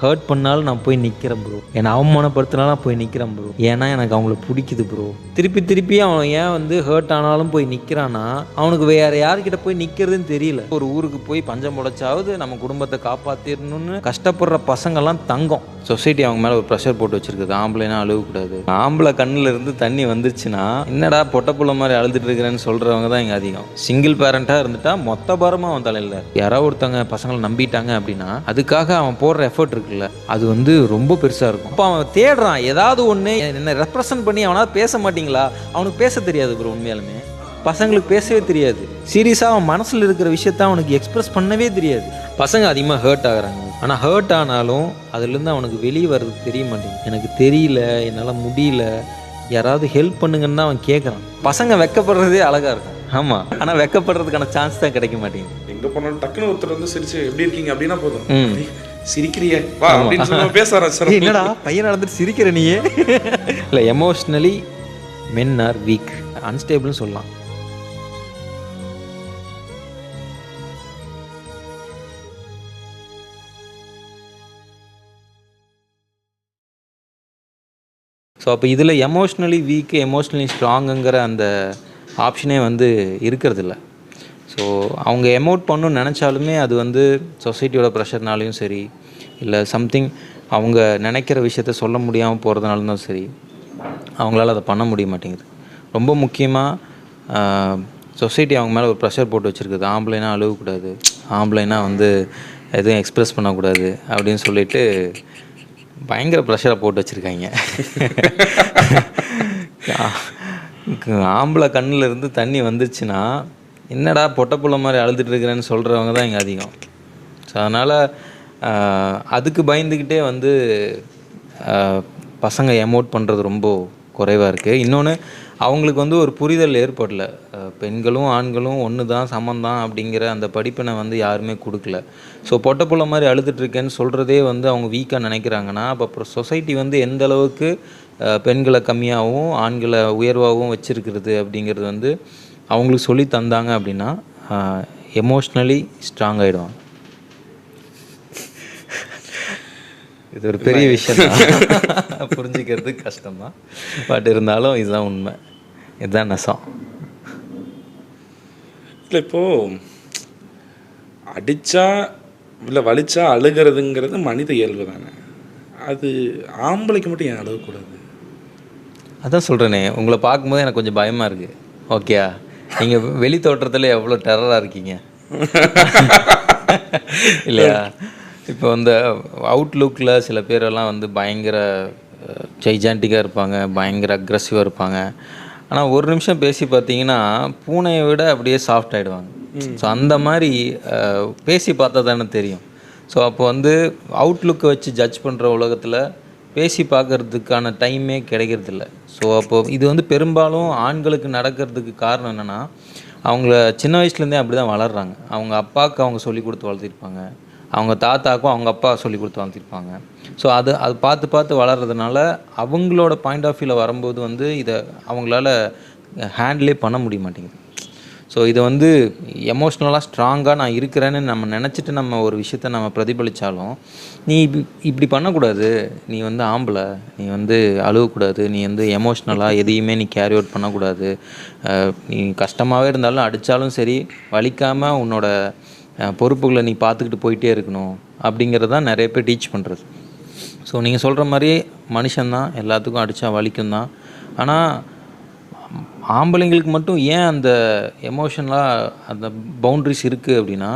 Hurt பண்ணாலும் நான் போய் நிற்கிறேன் ப்ரோ. என்னை அவமானப்படுத்தினாலும் நான் போய் நிற்கிறேன் ப்ரோ. ஏன்னா எனக்கு அவங்கள பிடிக்குது ப்ரோ. திருப்பி அவன் ஏன் வந்து ஹர்ட் ஆனாலும் போய் நிற்கிறான்னா அவனுக்கு வேறு யார்கிட்ட போய் நிற்கிறதுன்னு தெரியல. ஒரு ஊருக்கு போய் பஞ்சம் முளைச்சாவது நம்ம குடும்பத்தை காப்பாற்றிடணும்னு கஷ்டப்படுற பசங்கள்லாம் தங்கம். சொசைட்டி அவங்க மேலே ஒரு ப்ரெஷர் போட்டு வச்சுருக்குது. ஆம்பளைனா அழுகக்கூடாது. ஆம்பளை கண்ணில் இருந்து தண்ணி வந்துச்சுன்னா என்னடா பொட்டப்புள்ள மாதிரி அழுதுட்டு இருக்கிறேன்னு சொல்கிறவங்க தான் இங்கே அதிகம். சிங்கிள் பேரண்ட்டாக இருந்துட்டா மொத்த பாரமாக அவன் தலையில். யாராவது ஒருத்தவங்க பசங்களை நம்பிட்டாங்க அப்படின்னா அதுக்காக அவன் போடுற எஃபர்ட் இருக்குல்ல, அது வந்து ரொம்ப பெருசாக இருக்கும். அப்போ அவன் தேடுறான் ஏதாவது ஒன்று என்ன ரெப்ரசன்ட் பண்ணி. அவனால் பேச மாட்டிங்களா? அவனுக்கு பேச தெரியாது ப்ரோ. உண்மையாலுமே பசங்களுக்கு பேசவே தெரியாது. சீரியஸாக அவன் மனசில் இருக்கிற விஷயத்த அவனுக்கு எக்ஸ்பிரஸ் பண்ணவே தெரியாது. பசங்க அதிகமாக ஹர்ட் ஆகுறாங்க. ஆனால் ஹர்ட் ஆனாலும் அதுலேருந்து அவனுக்கு வெளியே வர்றது தெரிய மாட்டேங்குது. எனக்கு தெரியல, என்னால் முடியல, யாராவது ஹெல்ப் பண்ணுங்கன்னு தான் அவன் கேட்குறான். பசங்க வெக்கப்படுறதே அழகாக இருக்கும். ஆமாம், ஆனால் வெக்கப்படுறதுக்கான சான்ஸ் தான் கிடைக்க மாட்டேங்குது. எங்கே போனாலும் டக்குன்னு ஒருத்தர் வந்து சிரிச்சு எப்படி இருக்கீங்க அப்படின்னா போதும், சிரிக்கிறியே வா அப்படின்னு சொல்லி பேச ஆரம்பிச்சார். என்னடா பையன் நடந்துட்டு சிரிக்கிற நீயே? இல்லை, எமோஷ்னலி மென் ஆர் வீக், அன்ஸ்டேபிள்னு சொல்லலாம். ஸோ அப்போ இதில் எமோஷ்னலி வீக்கு எமோஷ்னலி ஸ்ட்ராங்குங்கிற அந்த ஆப்ஷனே வந்து இருக்கிறதில்ல. ஸோ அவங்க எமோட் பண்ணணும்னு நினச்சாலுமே அது வந்து சொசைட்டியோட ப்ரெஷர்னாலையும் சரி, இல்லை சம்திங் அவங்க நினைக்கிற விஷயத்த சொல்ல முடியாமல் போகிறதுனாலும் தான் சரி, அவங்களால அதை பண்ண முடிய மாட்டேங்குது. ரொம்ப முக்கியமாக சொசைட்டி அவங்க மேலே ஒரு ப்ரெஷர் போட்டு வச்சுருக்குது. ஆம்பளைனா அழுகக்கூடாது, ஆம்பளைனா வந்து எதுவும் எக்ஸ்ப்ரெஸ் பண்ணக்கூடாது அப்படின்னு சொல்லிட்டு பயங்கர ப்ரெஷரை போட்டு வச்சுருக்காங்க. ஆம்பளை கண்ணில் இருந்து தண்ணி வந்துச்சுன்னா என்னடா பொட்டப்புள்ள மாதிரி அழுதுட்டு இருக்கிறேன்னு சொல்கிறவங்க தான் இங்கே அதிகம். ஸோ அதனால் அதுக்கு பயந்துக்கிட்டே வந்து பசங்க எமோட் பண்ணுறது ரொம்ப குறைவாக இருக்குது. இன்னொன்று, அவங்களுக்கு வந்து ஒரு புரிதல் ஏற்படல. பெண்களும் ஆண்களும் ஒன்று தான், சமந்தான் அப்படிங்கிற அந்த படிப்பினை வந்து யாருமே கொடுக்கல. ஸோ பொட்டப்புள்ள மாதிரி அழுதுட்டுருக்கேன்னு சொல்கிறதே வந்து அவங்க வீக்காக நினைக்கிறாங்கன்னா அப்போ அப்புறம் சொசைட்டி வந்து எந்த அளவுக்கு பெண்களை கம்மியாகவும் ஆண்களை உயர்வாகவும் வச்சுருக்கிறது அப்படிங்கிறது வந்து அவங்களுக்கு சொல்லி தந்தாங்க அப்படின்னா எமோஷ்னலி ஸ்ட்ராங் ஆகிடுவாங்க. இது ஒரு பெரிய விஷயம் தான், புரிஞ்சிக்கிறது கஷ்டம்தான். பட் இருந்தாலும் இதுதான் உண்மை, இதுதான் நெசம். இல்லை இப்போது அடித்தா இல்லை வலிச்சா அழுகிறதுங்கிறது மனித இயல்பு தானே. அது ஆம்பளைக்கு மட்டும் ஏன் அழுகக்கூடாது? அதான் சொல்கிறேனே, உங்களை பார்க்கும்போது எனக்கு கொஞ்சம் பயமாக இருக்குது. ஓகேயா, நீங்கள் வெளி தோற்றத்தில் எவ்வளோ டெரராக இருக்கீங்க இல்லையா? இப்போ இந்த அவுட்லுக்கில் சில பேரெல்லாம் வந்து பயங்கர ஜைஜான்டிக்காக இருப்பாங்க, பயங்கர அக்ரெசிவாக இருப்பாங்க. ஆனால் ஒரு நிமிஷம் பேசி பார்த்தீங்கன்னா பூனையை விட அப்படியே சாஃப்ட் ஆகிடுவாங்க. ஸோ அந்த மாதிரி பேசி பார்த்தா தானே தெரியும். ஸோ அப்போ வந்து அவுட்லுக்கை வச்சு ஜட்ஜ் பண்ணுற உலகத்தில் பேசி பார்க்குறதுக்கான டைமே கிடைக்கிறதில்ல. ஸோ அப்போது இது வந்து பெரும்பாலும் ஆண்களுக்கு நடக்கிறதுக்கு காரணம் என்னென்னா, அவங்கள சின்ன வயசுலேருந்தே அப்படி தான் வளர்கிறாங்க. அவங்க அப்பாவுக்கு அவங்க சொல்லி கொடுத்து வளர்த்திருப்பாங்க, அவங்க தாத்தாவுக்கும் அவங்க அப்பா சொல்லி கொடுத்து வளர்த்திருப்பாங்க. ஸோ அது பார்த்து வளர்கிறதுனால அவங்களோட பாயிண்ட் ஆஃப் வியூவில் வரும்போது வந்து இதை அவங்களால ஹேண்டிலே பண்ண முடிய மாட்டேங்குது. ஸோ இதை வந்து எமோஷ்னலாக ஸ்ட்ராங்காக நான் இருக்கிறேன்னு நம்ம நினச்சிட்டு நம்ம ஒரு விஷயத்த நம்ம பிரதிபலித்தாலும், நீ இப்படி பண்ணக்கூடாது, நீ வந்து ஆம்பளை, நீ வந்து அழுகக்கூடாது, நீ வந்து எமோஷ்னலாக எதையுமே நீ கேரி அவுட் பண்ணக்கூடாது, நீ கஷ்டமாகவே இருந்தாலும் அடித்தாலும் சரி வலிக்காமல் உன்னோட பொறுப்புகளை நீ பார்த்துக்கிட்டு போயிட்டே இருக்கணும் அப்படிங்கிறது தான் நிறைய பேர் டீச் பண்ணுறது. ஸோ நீங்கள் சொல்கிற மாதிரி மனுஷன்தான், எல்லாத்துக்கும் அடித்தா வலிக்கும் தான். ஆனால் ஆம்பளைங்களுக்கு மட்டும் ஏன் அந்த எமோஷனலாக அந்த பவுண்ட்ரிஸ் இருக்குது அப்படின்னா,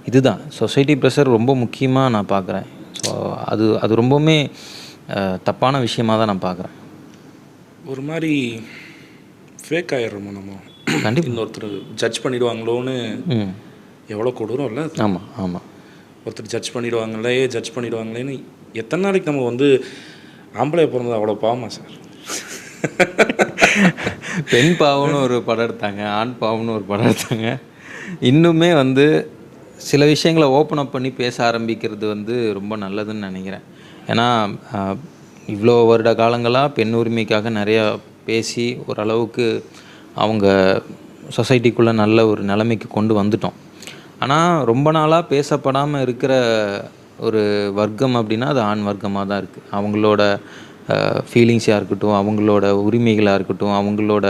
இதுதான் சொசைட்டி ப்ரெஷர் ரொம்ப முக்கியமாக நான் பார்க்குறேன். ஸோ அது ரொம்பவுமே தப்பான விஷயமாக தான் நான் பார்க்குறேன். ஒரு மாதிரி ஃபேக் ஆகிடுறோமோ நம்ம. கண்டிப்பாக இன்னொருத்தர் ஜட்ஜ் பண்ணிடுவாங்களோன்னு எவ்வளோ கொடூரம் இல்லை? ஆமாம். ஒருத்தர் ஜட்ஜ் பண்ணிடுவாங்களேன்னு எத்தனை நாளைக்கு நம்ம வந்து ஆம்பளை பிறந்தது அவ்வளோ பாவமா சார்? பெண் பாவம்னு ஒரு படம் எடுத்தாங்க, ஆண் பாவம்னு ஒரு படம் எடுத்தாங்க. இன்னுமே வந்து சில விஷயங்களை ஓப்பன் அப் பண்ணி பேச ஆரம்பிக்கிறது வந்து ரொம்ப நல்லதுன்னு நினைக்கிறேன். ஏன்னா இவ்வளோ வருட காலங்களாக பெண் உரிமைக்காக நிறையா பேசி ஓரளவுக்கு அவங்க சொசைட்டிக்குள்ளே நல்ல ஒரு நிலைமைக்கு கொண்டு வந்துட்டோம். ஆனால் ரொம்ப நாளாக பேசப்படாமல் இருக்கிற ஒரு வர்க்கம் அப்படின்னா அது ஆண் வர்க்கமாக தான் இருக்குது. அவங்களோட ஃபீலிங்ஸாக இருக்கட்டும், அவங்களோட உரிமைகளாக இருக்கட்டும், அவங்களோட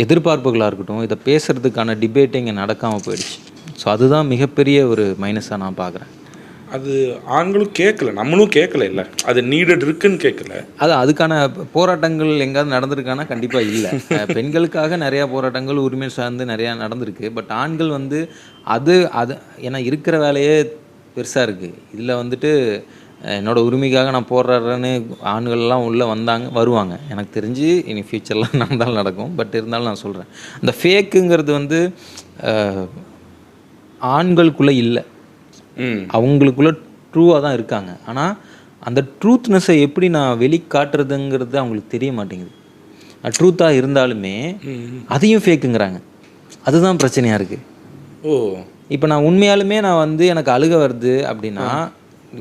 எதிர்பார்ப்புகளாக இருக்கட்டும், இதை பேசுகிறதுக்கான டிபேட் இங்கே நடக்காமல் போயிடுச்சு. ஸோ அதுதான் மிகப்பெரிய ஒரு மைனஸாக நான் பார்க்குறேன். அது ஆண்களும் கேட்கல, நம்மளும் கேட்கல, இல்லை அது நீடட் இருக்குன்னு கேட்கல. அதுக்கான போராட்டங்கள் எங்கேயாவது நடந்திருக்கானா? கண்டிப்பாக இல்லை. பெண்களுக்காக நிறையா போராட்டங்கள் உரிமை சார்ந்து நிறையா நடந்திருக்கு. பட் ஆண்கள் வந்து அது ஏன்னா இருக்கிற வேலையே பெருசாக இருக்குது. இதில் வந்துட்டு என்னோடய உரிமைக்காக நான் போராடுறேன்னு ஆண்கள்லாம் உள்ளே வருவாங்க. எனக்கு தெரிஞ்சு இனி ஃப்யூச்சர்லாம் நடந்தாலும் நடக்கும். பட் இருந்தாலும் நான் சொல்கிறேன், இந்த ஃபேக்குங்கிறது வந்து ஆண்களுக்குள்ளே இல்லை, அவங்களுக்குள்ள ட்ரூவாக தான் இருக்காங்க. ஆனால் அந்த ட்ரூத்னஸை எப்படி நான் வெளிக்காட்டுறதுங்கிறது அவங்களுக்கு தெரிய மாட்டேங்குது. ட்ரூத்தாக இருந்தாலுமே அதையும் ஃபேக்குங்கிறாங்க. அதுதான் பிரச்சனையாக இருக்குது. இப்போ நான் உண்மையாலுமே நான் வந்து எனக்கு அழுக வருது அப்படின்னா,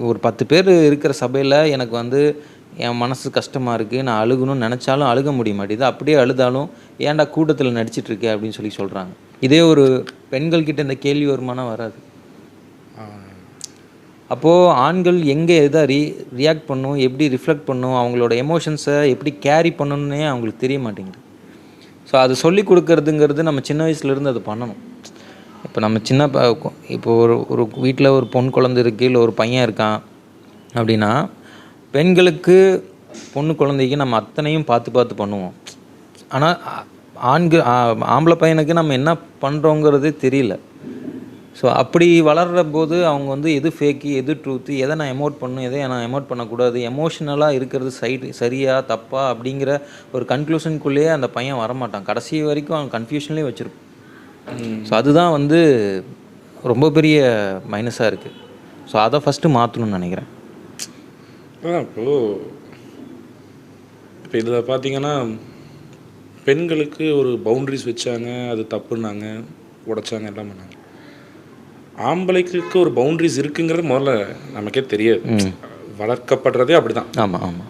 ஒரு 10 பேர் இருக்கிற சபையில் எனக்கு வந்து என் மனசு கஷ்டமாக இருக்குது, நான் அழுகணும்னு நினச்சாலும் அழுக முடிய மாட்டேங்குது. அப்படியே அழுதாலும் ஏன்டா கூட்டத்தில் நடிச்சிட்ருக்கே அப்படின்னு சொல்கிறாங்க. இதே ஒரு பெண்கள்கிட்ட இந்த கேள்வி வருமானா வராது. அப்போது ஆண்கள் எங்கே எதை ரியாக்ட் பண்ணும், எப்படி ரிஃப்ளெக்ட் பண்ணும், அவங்களோட எமோஷன்ஸை எப்படி கேரி பண்ணணுன்னே அவங்களுக்கு தெரிய மாட்டேங்குது. ஸோ அது சொல்லி கொடுக்கறதுங்கிறது நம்ம சின்ன வயசுலேருந்து அது பண்ணணும். இப்போ நம்ம இப்போ ஒரு வீட்டில் ஒரு பொன் குழந்தை இருக்குது, இல்லை ஒரு பையன் இருக்கான் அப்படின்னா, பெண்களுக்கு பொண்ணு குழந்தைக்கு நம்ம அத்தனையும் பார்த்து பண்ணுவோம். ஆனால் ஆம்பளை பையனுக்கு நம்ம என்ன பண்ணுறோங்கிறதே தெரியல. ஸோ அப்படி வளர்கிற போது அவங்க வந்து எது ஃபேக்கு, எது ட்ரூத்து, எதை நான் எமோட் பண்ணணும், எதை நான் எமோட் பண்ணக்கூடாது, எமோஷ்னலாக இருக்கிறது சரியா தப்பா அப்படிங்கிற ஒரு கன்க்ளூஷனுக்குள்ளேயே அந்த பையன் வரமாட்டான். கடைசி வரைக்கும் அவன் கன்ஃபியூஷன்லேயே வச்சுருப்பான். ஸோ அதுதான் வந்து ரொம்ப பெரிய மைனஸாக இருக்குது. ஸோ அதை ஃபஸ்ட்டு மாற்றணும்னு நினைக்கிறேன். இப்போ இதில் பார்த்தீங்கன்னா, பெண்களுக்கு ஒரு பவுண்ட்ரிஸ் வச்சாங்க, அது தப்புன்னாங்க, உடைச்சாங்க, எல்லாம் பண்ணாங்க. ஆம்பளைக்கு ஒரு பவுண்ட்ரிஸ் இருக்குங்கிறது முதல்ல நமக்கே தெரியாது. வளர்க்கப்படுறதே அப்படி தான். ஆமாம்.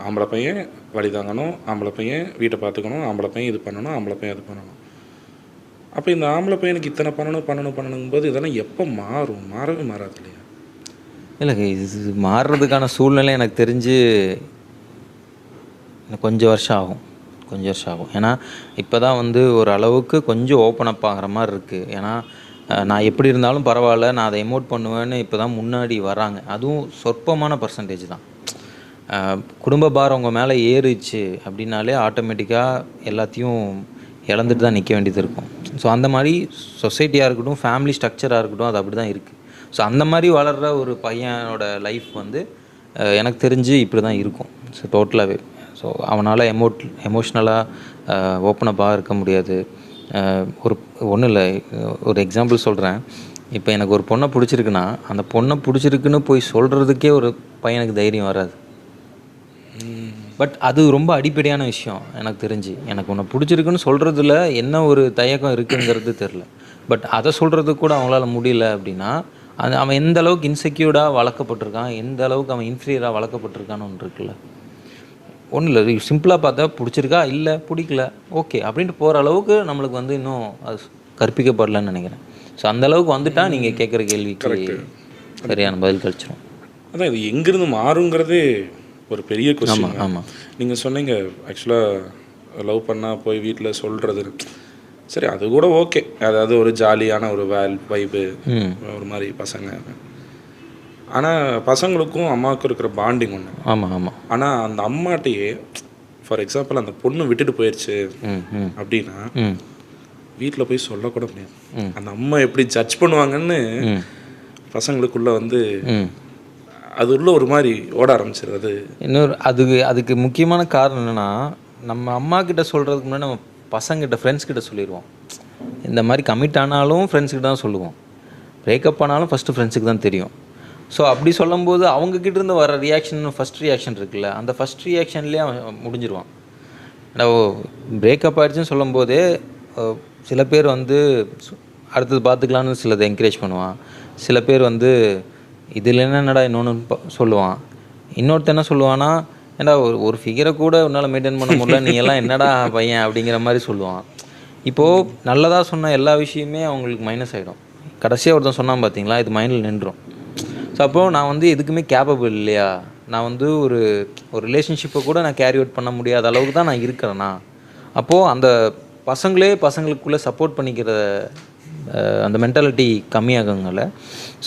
ஆம்பளை பையன் வழி தாங்கணும், ஆம்பளை பையன் வீட்டை பார்த்துக்கணும், ஆம்பளை பையன் இது பண்ணணும், ஆம்பளை பையன் அது பண்ணணும். அப்போ இந்த ஆம்பளை பையனுக்கு இத்தனை பண்ணணுங்கும்போது இதெல்லாம் எப்போ மாறவே மாறாது இல்லையா? இல்லை, இது மாறுறதுக்கான சூழ்நிலை எனக்கு தெரிஞ்சு கொஞ்சம் வருஷம் ஆகும். ஏன்னா இப்போ தான் வந்து ஒரு அளவுக்கு கொஞ்சம் ஓப்பன் அப் ஆகிற மாதிரி இருக்குது. ஏன்னா நான் எப்படி இருந்தாலும் பரவாயில்ல, நான் அதை எமோட் பண்ணுவேன்னு இப்போ தான் முன்னாடி வராங்க. அதுவும் சொற்பமான பர்சன்டேஜ் தான். குடும்ப பாரம் உங்கள் மேலே ஏறிச்சு அப்படின்னாலே ஆட்டோமேட்டிக்காக எல்லாத்தையும் இழந்துட்டு தான் நிற்க வேண்டியது இருக்கும். ஸோ அந்த மாதிரி சொசைட்டியாக இருக்கட்டும், ஃபேமிலி ஸ்ட்ரக்சராக இருக்கட்டும், அது அப்படி தான் இருக்குது. ஸோ அந்த மாதிரி வளர்கிற ஒரு பையனோட லைஃப் வந்து எனக்கு தெரிஞ்சு இப்படி தான் இருக்கும். ஸோ டோட்டலாகவே ஸோ அவனால் எமோஷ்னலாக ஓப்பனப்பாக இருக்க முடியாது. ஒன்றும் இல்லை, ஒரு எக்ஸாம்பிள் சொல்கிறேன். இப்போ எனக்கு ஒரு பொண்ணை பிடிச்சிருக்குன்னா, அந்த பொண்ணை பிடிச்சிருக்குன்னு போய் சொல்கிறதுக்கே ஒரு பையனுக்கு தைரியம் வராது. பட் அது ரொம்ப அடிப்படையான விஷயம் எனக்கு தெரிஞ்சு. எனக்கு உன்னை பிடிச்சிருக்குன்னு சொல்கிறதுல என்ன ஒரு தயக்கம் இருக்குங்கிறது தெரில. பட் அதை சொல்கிறதுக்கு கூட அவங்களால முடியல அப்படின்னா, அவன் எந்த அளவுக்கு இன்செக்யூர்டாக வளர்க்கப்பட்டிருக்கான், எந்த அளவுக்கு அவன் இன்ஃபீரியராக வளர்க்கப்பட்டிருக்கான்னு ஒன்று இருக்குல்ல. ஒன்றும் இல்லை, சிம்பிளாக பார்த்தா பிடிச்சிருக்கா, இல்லை பிடிக்கல, ஓகே அப்படின்ட்டு போகிற அளவுக்கு நம்மளுக்கு வந்து இன்னும் அது கற்பிக்கப்படலன்னு நினைக்கிறேன். ஸோ அந்தளவுக்கு வந்துட்டால் நீங்கள் கேட்குற கேள்விக்கு சரியான பதில் கழிச்சிடும். அதான் இது எங்கேருந்து மாறுங்கிறதே ஒரு பெரிய கொஸ்டின். ஆமாம். நீங்கள் சொன்னீங்க ஆக்சுவலாக லவ் பண்ணால் போய் வீட்டில் சொல்கிறது, சரி அது கூட ஓகே, அதாவது ஒரு ஜாலியான ஒரு வைப்பு, ஒரு மாதிரி பசங்க. ஆனால் பசங்களுக்கும் அம்மாவுக்கும் இருக்கிற பாண்டிங் ஒன்று. ஆமாம். ஆனால் அந்த அம்மாட்டையே ஃபார் எக்ஸாம்பிள் அந்த பொண்ணு விட்டுட்டு போயிடுச்சு அப்படின்னா வீட்டில் போய் சொல்லக்கூட முடியாது. அந்த அம்மா எப்படி ஜட்ஜ் பண்ணுவாங்கன்னு பசங்களுக்குள்ளே வந்து அது உள்ள ஒரு மாதிரி ஓட ஆரம்பிச்சிடுறது. இன்னொரு அதுக்கு முக்கியமான காரணம் என்னென்னா, நம்ம அம்மா கிட்ட சொல்கிறதுக்கு முன்னாடி நம்ம பசங்கிட்ட ஃப்ரெண்ட்ஸ்கிட்ட சொல்லிடுவோம். இந்த மாதிரி கமிட் ஆனாலும் ஃப்ரெண்ட்ஸ்கிட்ட தான் சொல்லுவோம், பிரேக்கப் ஆனாலும் ஃபஸ்ட்டு ஃப்ரெண்ட்ஸுக்கு தான் தெரியும். ஸோ அப்படி சொல்லும்போது அவங்கக்கிட்டேருந்து வர ஃபஸ்ட் ரியாக்ஷன் இருக்குல்ல, அந்த ஃபஸ்ட் ரியாக்ஷன்லேயே அவன் முடிஞ்சிருவான். பிரேக்கப் ஆகிடுச்சின்னு சொல்லும்போதே சில பேர் வந்து அடுத்தது பார்த்துக்கலான்னு சிலதை என்கரேஜ் பண்ணுவான். சில பேர் வந்து இதில் என்னடா இன்னொன்று சொல்லுவான். இன்னொருத்த என்ன சொல்லுவான்னா, ஏன்டா ஒரு ஃபிகரை கூட உன்னால் மெயின்டைன் பண்ண முடியல, நீ எல்லாம் என்னடா பையன் அப்படிங்கிற மாதிரி சொல்லுவான். இப்போது நல்லதாக சொன்ன எல்லா விஷயமே அவங்களுக்கு மைனஸ் ஆகிடும். கடைசியாக ஒருத்தன் சொன்னான் பார்த்தீங்களா, இது மைண்டில் நின்றும். ஸோ அப்போது நான் வந்து எதுக்குமே கேப்பபிள் இல்லையா, நான் வந்து ஒரு ரிலேஷன்ஷிப்பை கூட நான் கேரி அவுட் பண்ண முடியாத அளவுக்கு தான் நான் இருக்கிறேன்னா, அப்போது அந்த பசங்களுக்குள்ளே சப்போர்ட் பண்ணிக்கிற அந்த மென்டாலிட்டி கம்மியாகுங்கள.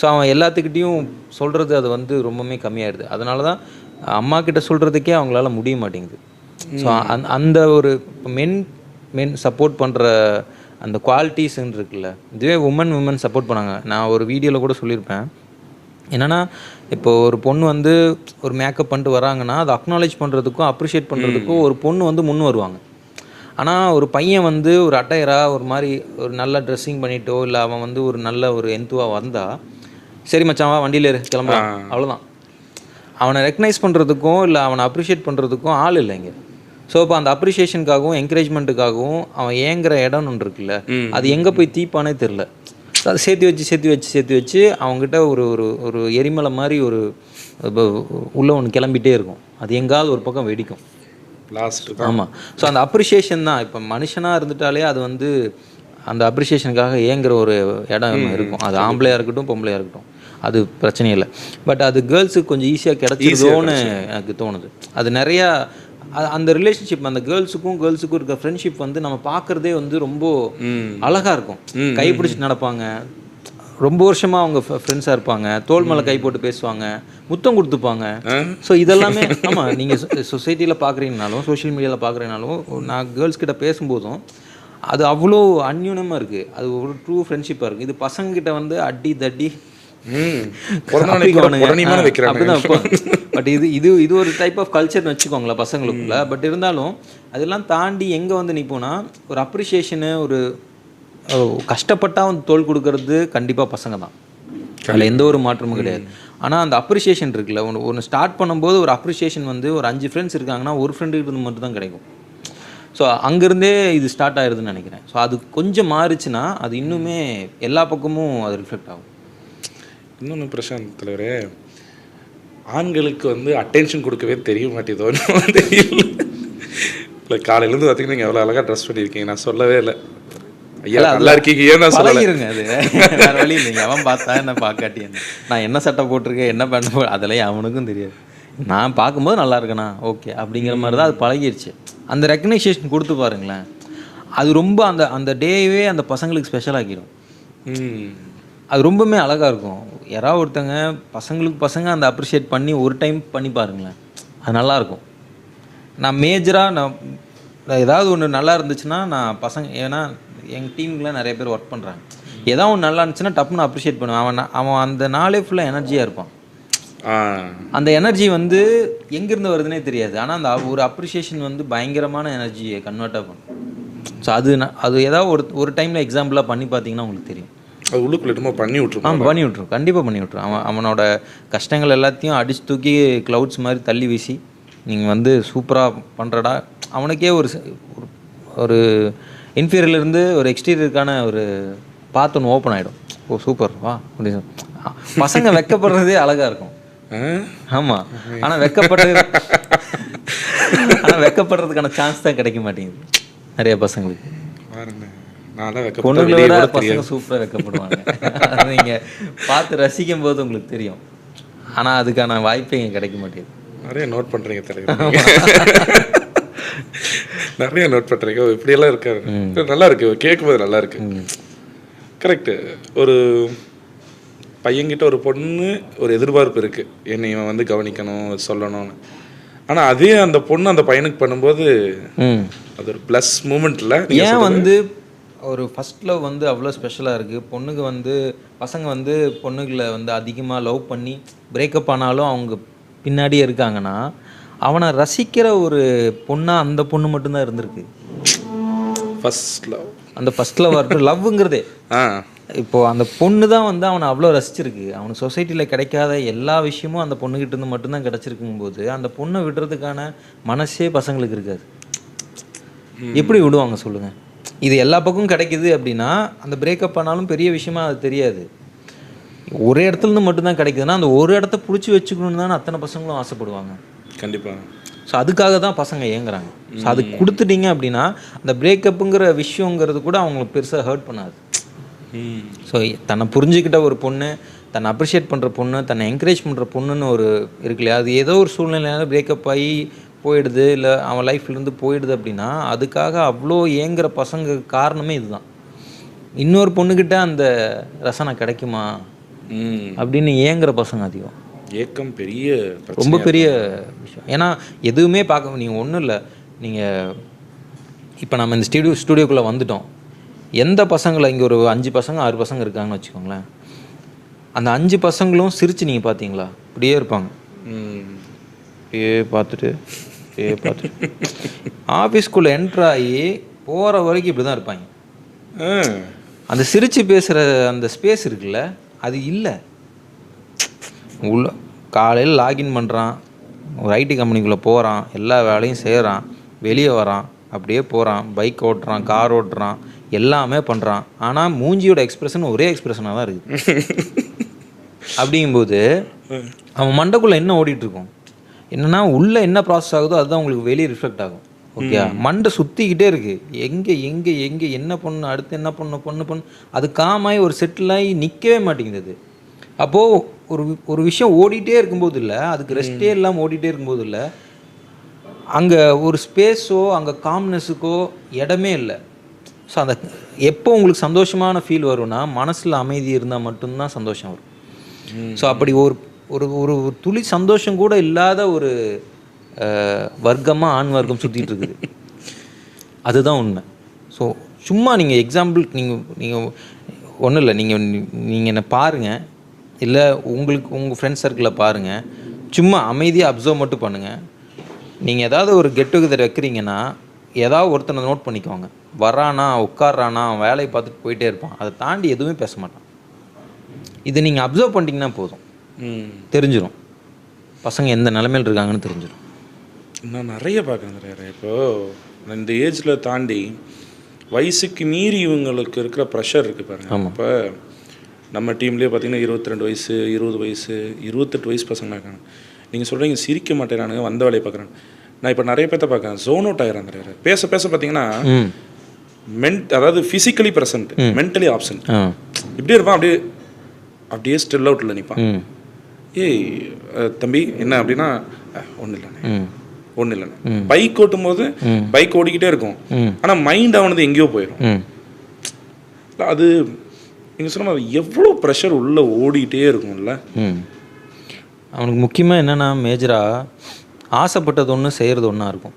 ஸோ அவன் எல்லாத்துக்கிட்டேயும் சொல்கிறது அது வந்து ரொம்பவுமே கம்மியாயிடுது. அதனால தான் அம்மா கிட்ட சொல்கிறதுக்கே அவங்களால முடிய மாட்டேங்குது. ஸோ அந்த ஒரு மென் சப்போர்ட் பண்ணுற அந்த குவாலிட்டிஸ்ன்னு இருக்குல்ல, இதுவே உமன் சப்போர்ட் பண்ணாங்க. நான் ஒரு வீடியோவில் கூட சொல்லியிருப்பேன். என்னென்னா, இப்போது ஒரு பொண்ணு வந்து ஒரு மேக்கப் பண்ணிட்டு வராங்கன்னா அதை அக்னாலேஜ் பண்ணுறதுக்கும் அப்ரிஷியேட் பண்ணுறதுக்கும் ஒரு பொண்ணு வந்து முன் வருவாங்க. ஆனால் ஒரு பையன் வந்து ஒரு அட்டையராக ஒரு மாதிரி ஒரு நல்ல ட்ரெஸ்ஸிங் பண்ணிட்டோ இல்லை அவன் வந்து ஒரு நல்ல ஒரு எந்துவாக வந்தால், சரி மச்சான் வா வண்டியில் ஏறு கிளம்பலாம், அவ்வளோதான். அவனை ரெக்கக்னைஸ் பண்ணுறதுக்கும் இல்லை அவனை அப்ரிஷியேட் பண்ணுறதுக்கும் ஆள் இல்லை இங்கே. ஸோ இப்போ அந்த அப்ரிஷியேஷனுக்காகவும் என்கரேஜ்மெண்ட்டுக்காகவும் அவன் ஏங்குற இடம்னு ஒன்று இருக்குல்ல, அது எங்கே போய் தீப்பானே தெரில. அதை சேர்த்து வச்சு அவங்ககிட்ட ஒரு எரிமலை மாதிரி ஒரு உள்ளே ஒன்று கிளம்பிட்டே இருக்கும். அது எங்காவது ஒரு பக்கம் வெடிக்கும் லாஸ்ட்டு. ஆமாம். ஸோ அந்த அப்ரிஷியேஷன் தான். இப்போ மனுஷனாக இருந்துட்டாலே அது வந்து அந்த அப்ரிஷியேஷனுக்காக ஏங்குற ஒரு இடம் இருக்கும். அது ஆம்பளையாக இருக்கட்டும் பொம்பளையாக இருக்கட்டும், அது பிரச்சனை இல்லை. பட் அது கேர்ள்ஸுக்கு கொஞ்சம் ஈஸியாக கிடச்சிருதோன்னு எனக்கு தோணுது. அது நிறையா அந்த ரிலேஷன்ஷிப், அந்த கேர்ள்ஸுக்கும் இருக்க ஃப்ரெண்ட்ஷிப் வந்து நம்ம பார்க்குறதே வந்து ரொம்ப அழகாக இருக்கும். கைப்பிடிச்சிட்டு நடப்பாங்க, ரொம்ப வருஷமாக அவங்க ஃப்ரெண்ட்ஸாக இருப்பாங்க, தோள் மேலே கை போட்டு பேசுவாங்க, முத்தம் கொடுத்துப்பாங்க. ஸோ இதெல்லாமே ஆமாம், நீங்கள் சொசைட்டியில் பார்க்குறீங்கனாலும் சோஷியல் மீடியாவில் பார்க்குறீங்கனாலும் நான் கேர்ள்ஸ் கிட்ட பேசும்போதும் அது அவ்வளோ அந்யூனமாக இருக்குது. அது ஒரு ட்ரூ ஃப்ரெண்ட்ஷிப்பாக இருக்குது. இது பசங்கக்கிட்ட வந்து அடி தட்டி அப்படிதான். பட் இது ஒரு டைப் ஆஃப் கல்ச்சர்னு வச்சுக்கோங்களேன் பசங்களுக்குள்ள. பட் இருந்தாலும் அதெல்லாம் தாண்டி எங்கே வந்து நிற்போன்னா, ஒரு அப்ரிஷியேஷனு, ஒரு கஷ்டப்பட்டால் வந்து தோல் கொடுக்கறது கண்டிப்பாக பசங்க தான், அதில் எந்த ஒரு மாற்றமும் கிடையாது. ஆனால் அந்த அப்ரிஷியேஷன் இருக்குல்ல, ஒன்று ஸ்டார்ட் பண்ணும்போது ஒரு அப்ரிஷியேஷன் வந்து ஒரு 5 ஃப்ரெண்ட்ஸ் இருக்காங்கன்னா ஒரு ஃப்ரெண்டுக்கிட்ட இருந்து மட்டும் தான் கிடைக்கும். ஸோ அங்கேருந்தே இது ஸ்டார்ட் ஆயிடுதுன்னு நினைக்கிறேன். ஸோ அது கொஞ்சம் மாறிச்சுன்னா அது இன்னுமே எல்லா பக்கமும் அது ரிஃப்ளெக்ட் ஆகும். இன்னொன்று பிரசாந்த் தலைவரே, ஆண்களுக்கு வந்து அட்டென்ஷன் கொடுக்கவே தெரிய மாட்டேதோன்னு தெரியல. இல்லை காலையிலேருந்து பார்த்தீங்கன்னா நீங்கள் எவ்வளோ அழகாக ட்ரெஸ் பண்ணியிருக்கீங்க, நான் சொல்லவே இல்லை. ஐயா நல்லா இருக்கீங்க, ஏன் நான் சொல்லிடுங்க. அது வேறு வழி இல்லைங்க. அவன் பார்த்தா என்ன பார்க்காட்டி என்ன, நான் என்ன சட்டை போட்டிருக்கேன் என்ன பண்ண அதெல்லாம் அவனுக்கும் தெரியாது. நான் பார்க்கும்போது நல்லா இருக்கேண்ணா ஓகே அப்படிங்கிற மாதிரி தான் அது பழகிடுச்சு. அந்த ரெக்கக்னைசேஷன் கொடுத்து பாருங்களேன், அது ரொம்ப அந்த டேவே அந்த பசங்களுக்கு ஸ்பெஷல் ஆக்கிடும். அது ரொம்பவுமே அழகாக இருக்கும். யாராவது ஒருத்தங்க பசங்க அந்த அப்ரிஷியேட் பண்ணி ஒரு டைம் பண்ணி பாருங்களேன், அது நல்லாயிருக்கும். நான் மேஜராக நான் ஏதாவது ஒன்று நல்லா இருந்துச்சுன்னா நான் பசங்க, ஏன்னா எங்கள் டீமுக்குலாம் நிறைய பேர் ஒர்க் பண்ணுறாங்க, ஏதாவது ஒன்று நல்லா இருந்துச்சுன்னா டப்புன்னு அப்ரிஷியேட் பண்ணுவேன். அவன் அந்த நாளே ஃபுல்லாக எனர்ஜியாக இருப்பான். அந்த எனர்ஜி வந்து எங்கேருந்து வருதுன்னே தெரியாது, ஆனால் அந்த ஒரு அப்ரிஷியேஷன் வந்து பயங்கரமான எனர்ஜியை கன்வெர்ட் ஆகும். ஸோ அது ஏதாவது ஒரு டைமில் எக்ஸாம்பிளாக பண்ணி பார்த்தீங்கன்னா உங்களுக்கு தெரியும். அது உள்ளுக்குள்ள பண்ணி விட்ருவோம். கண்டிப்பாக பண்ணி விட்ருவோம். அவனோட கஷ்டங்கள் எல்லாத்தையும் அடிச்சு தூக்கி க்ளவுட்ஸ் மாதிரி தள்ளி வீசி நீங்கள் வந்து சூப்பராக பண்ணுறடா, அவனுக்கே ஒரு இன்ஃபீரியர்லேருந்து ஒரு எக்ஸ்டீரியருக்கான ஒரு பாத் ஒன்று ஓப்பன் ஆகிடும். ஓ சூப்பர் வா அப்படின்னு பசங்க வெக்கப்படுறதே அழகாக இருக்கும். ஆமாம், ஆனால் வெக்கப்படுறதுக்கான சான்ஸ் தான் கிடைக்க மாட்டேங்குது நிறைய பசங்களுக்கு. பொண்ணுங்களை விட பசங்க சூப்பராக வெக்கப்படுவாங்க. அது நீங்கள் பார்த்து ரசிக்கும் போது உங்களுக்கு தெரியும். ஆனால் அதுக்கான வாய்ப்பே இங்கே கிடைக்க மாட்டேங்குது. நிறைய நோட் பண்ணுறீங்க தலைவர், நிறைய நோட் பண்ணுறீங்க. இப்படியெல்லாம் இருக்காது, நல்லா இருக்கு, கேட்கும்போது நல்லா இருக்கு. கரெக்டு. ஒரு பையன்கிட்ட ஒரு பொண்ணு ஒரு எதிர்பார்ப்பு இருக்குது, என்னை இவன் வந்து கவனிக்கணும் சொல்லணும்னு. ஆனால் அதே அந்த பொண்ணு அந்த பையனுக்கு பண்ணும்போது அது ஒரு ப்ளஸ் மூமெண்ட்டில். ஏன் வந்து ஒரு ஃபர்ஸ்ட் லவ் வந்து அவ்வளோ ஸ்பெஷலாக இருக்குது. பொண்ணுக்கு வந்து பசங்க வந்து பொண்ணுகளை வந்து அதிகமாக லவ் பண்ணி பிரேக்கப் ஆனாலும் அவங்க பின்னாடியே இருக்காங்கன்னா, அவனை ரசிக்கிற ஒரு பொண்ணாக அந்த பொண்ணு மட்டும்தான் இருந்திருக்கு. ஃபர்ஸ்ட் லவ், அந்த ஃபர்ஸ்ட் லவ் இருக்கட்டும், லவ்ங்கிறதே இப்போது அந்த பொண்ணு தான் வந்து அவனை அவ்வளோ ரசிச்சிருக்கு. அவனுக்கு சொசைட்டியில் கிடைக்காத எல்லா விஷயமும் அந்த பொண்ணுக்கிட்ட இருந்து மட்டும்தான் கிடச்சிருக்கும் போது அந்த பொண்ணை விடுறதுக்கான மனசே பசங்களுக்கு இருக்காது. எப்படி விடுவாங்க சொல்லுங்கள்? இது எல்லா பக்கமும் கிடைக்குது அப்படின்னா அந்த பிரேக்கப் ஆனாலும் பெரிய விஷயமா அது தெரியாது. ஒரே இடத்துலேருந்து மட்டும்தான் கிடைக்குதுன்னா அந்த ஒரு இடத்த பிடிச்சி வச்சுக்கணுன்னு தானே அத்தனை பசங்களும் ஆசைப்படுவாங்க. கண்டிப்பாக. ஸோ அதுக்காக தான் பசங்க ஏங்குறாங்க. ஸோ அது கொடுத்துட்டீங்க அப்படின்னா அந்த பிரேக்கப்புங்கிற விஷயங்கிறது கூட அவங்களுக்கு பெருசாக ஹர்ட் பண்ணாது. ஸோ தன்னை புரிஞ்சுக்கிட்ட ஒரு பொண்ணு தன்னை அப்ரிஷியேட் பண்ணுற பொண்ணு, தன்னை என்கரேஜ் பண்ணுற பொண்ணுன்னு ஒரு இருக்கு இல்லையா, அது ஏதோ ஒரு சூழ்நிலையால் பிரேக்கப் ஆகி போயிடுது, இல்லை அவன் லைஃப்லேருந்து போயிடுது அப்படின்னா அதுக்காக அவ்வளோ ஏங்குற பசங்க காரணமே இதுதான். இன்னொரு பொண்ணுக்கிட்ட அந்த ரசனை கிடைக்குமா அப்படின்னு ஏங்குற பசங்க அதிகம். ஏக்கம் பெரிய ரொம்ப பெரிய விஷயம். ஏன்னா எதுவுமே பார்க்க நீங்கள் ஒன்றும் இல்லை, நீங்கள் இப்போ நம்ம இந்த ஸ்டூடியோக்குள்ளே வந்துட்டோம், எந்த பசங்களை இங்கே ஒரு 5 பசங்க 6 பசங்க இருக்காங்கன்னு வச்சுக்கோங்களேன், அந்த 5 பசங்களும் சிரித்து நீங்கள் பார்த்தீங்களா இப்படியே இருப்பாங்க, இப்படியே பார்த்துட்டு ஆஃபீஸ்க்குள்ளே என்ட்ராகி போகிற வரைக்கும் இப்படி தான் இருப்பாங்க. அந்த சிரித்து பேசுகிற அந்த ஸ்பேஸ் இருக்குல்ல, அது இல்லை. உள்ள காலையில் லாகின் பண்ணுறான், ஒரு ஐடி கம்பெனிக்குள்ளே போகிறான், எல்லா வேலையும் செய்கிறான், வெளியே வரான், அப்படியே போகிறான், பைக் ஓட்டுறான், கார் ஓட்டுறான், எல்லாமே பண்ணுறான். ஆனால் மூஞ்சியோட எக்ஸ்பிரஷன் ஒரே எக்ஸ்பிரஷனாக தான் இருக்குது. அப்படிங்கும்போது அவன் மண்டைக்குள்ளே என்ன ஓடிட்டுருக்கும், என்னென்னா உள்ளே என்ன ப்ராசஸ் ஆகுதோ அதுதான் உங்களுக்கு வெளியே ரிஃப்ளெக்ட் ஆகும். ஓகே, மண்டை சுற்றிக்கிட்டே இருக்குது, எங்கே எங்கே எங்கே என்ன பண்ணு, அடுத்து என்ன பண்ணு அது காமாயி ஒரு செட்டிலாகி நிற்கவே மாட்டேங்குது. அப்போது ஒரு விஷயம் ஓடிட்டே இருக்கும்போது இல்லை, அதுக்கு ரெஸ்ட்டே இல்லாமல் ஓடிட்டே இருக்கும்போது இல்லை, அங்கே ஒரு ஸ்பேஸோ அங்கே காம்னஸுக்கோ இடமே இல்லை. ஸோ அந்த எப்போ உங்களுக்கு சந்தோஷமான ஃபீல் வரும்னா மனசில் அமைதி இருந்தால் மட்டும்தான் சந்தோஷம் வரும். ஸோ அப்படி ஒரு ஒரு ஒரு துளி சந்தோஷம் கூட இல்லாத ஒரு வர்க்கமாக ஆண் வர்க்கம் சுற்றிட்டு இருக்குது, அதுதான் உண்மை. ஸோ சும்மா நீங்கள் எக்ஸாம்பிள் நீங்கள் ஒன்றும் இல்லை, நீங்கள் என்னை பாருங்கள், இல்லை உங்கள் ஃப்ரெண்ட்ஸ் சர்க்கிளில் பாருங்கள், சும்மா அமைதியாக அப்சர்வ் மட்டும் பண்ணுங்கள். நீங்கள் ஏதாவது ஒரு கெட் டுகெதர் வைக்கிறீங்கன்னா ஏதாவது ஒருத்தனை நோட் பண்ணிக்கோங்க, வரானா உட்காரானா அவன் வேலையை பார்த்துட்டு போயிட்டே இருப்பான், அதை தாண்டி எதுவுமே பேச மாட்டான். இதை நீங்கள் அப்சர்வ் பண்ணிட்டீங்கன்னா போதும், தெரிஞ்சிடும் பசங்க எந்த நிலைமையில் இருக்காங்கன்னு தெரிஞ்சிடும். நான் நிறைய பார்க்குறேன், நிறைய இப்போது இந்த ஏஜில் தாண்டி வயசுக்கு மீறி இவங்களுக்கு இருக்கிற ப்ரெஷர் இருக்குது பாருங்கள். இப்போ நம்ம டீம்லேயே பார்த்தீங்கன்னா 22 வயசு 20 வயசு 28 வயசு பசங்க இருக்காங்க. நீங்கள் சொல்கிறீங்க சிரிக்க மாட்டேறானுங்க, வந்த வேலையை பார்க்குறாங்க. நான் இப்போ நிறைய பேர்த்த பார்க்குறேன், ஜோன் அவுட் ஆகிறாங்க. நிறைய பேச பார்த்தீங்கன்னா அதாவது ஃபிசிக்கலி ப்ரெசன்ட், மென்டலி ஆப்சன்ட். இப்படியே இருப்பான், அப்படியே ஸ்டில் அவுட்டில் நிற்பான். ஏய் தம்பி என்ன அப்படின்னா ஒன்றும் இல்லைண்ணே பைக் ஓட்டும் போது பைக் ஓடிக்கிட்டே இருக்கும், ஆனால் மைண்ட் அவனது எங்கேயோ போயிடும். அது நீங்கள் சொன்ன மாதிரி எவ்வளோ ப்ரெஷர் உள்ளே ஓடிக்கிட்டே இருக்கும்ல. அவனுக்கு முக்கியமாக என்னென்னா மேஜராக ஆசைப்பட்டது ஒன்று செய்கிறது ஒன்றா இருக்கும்.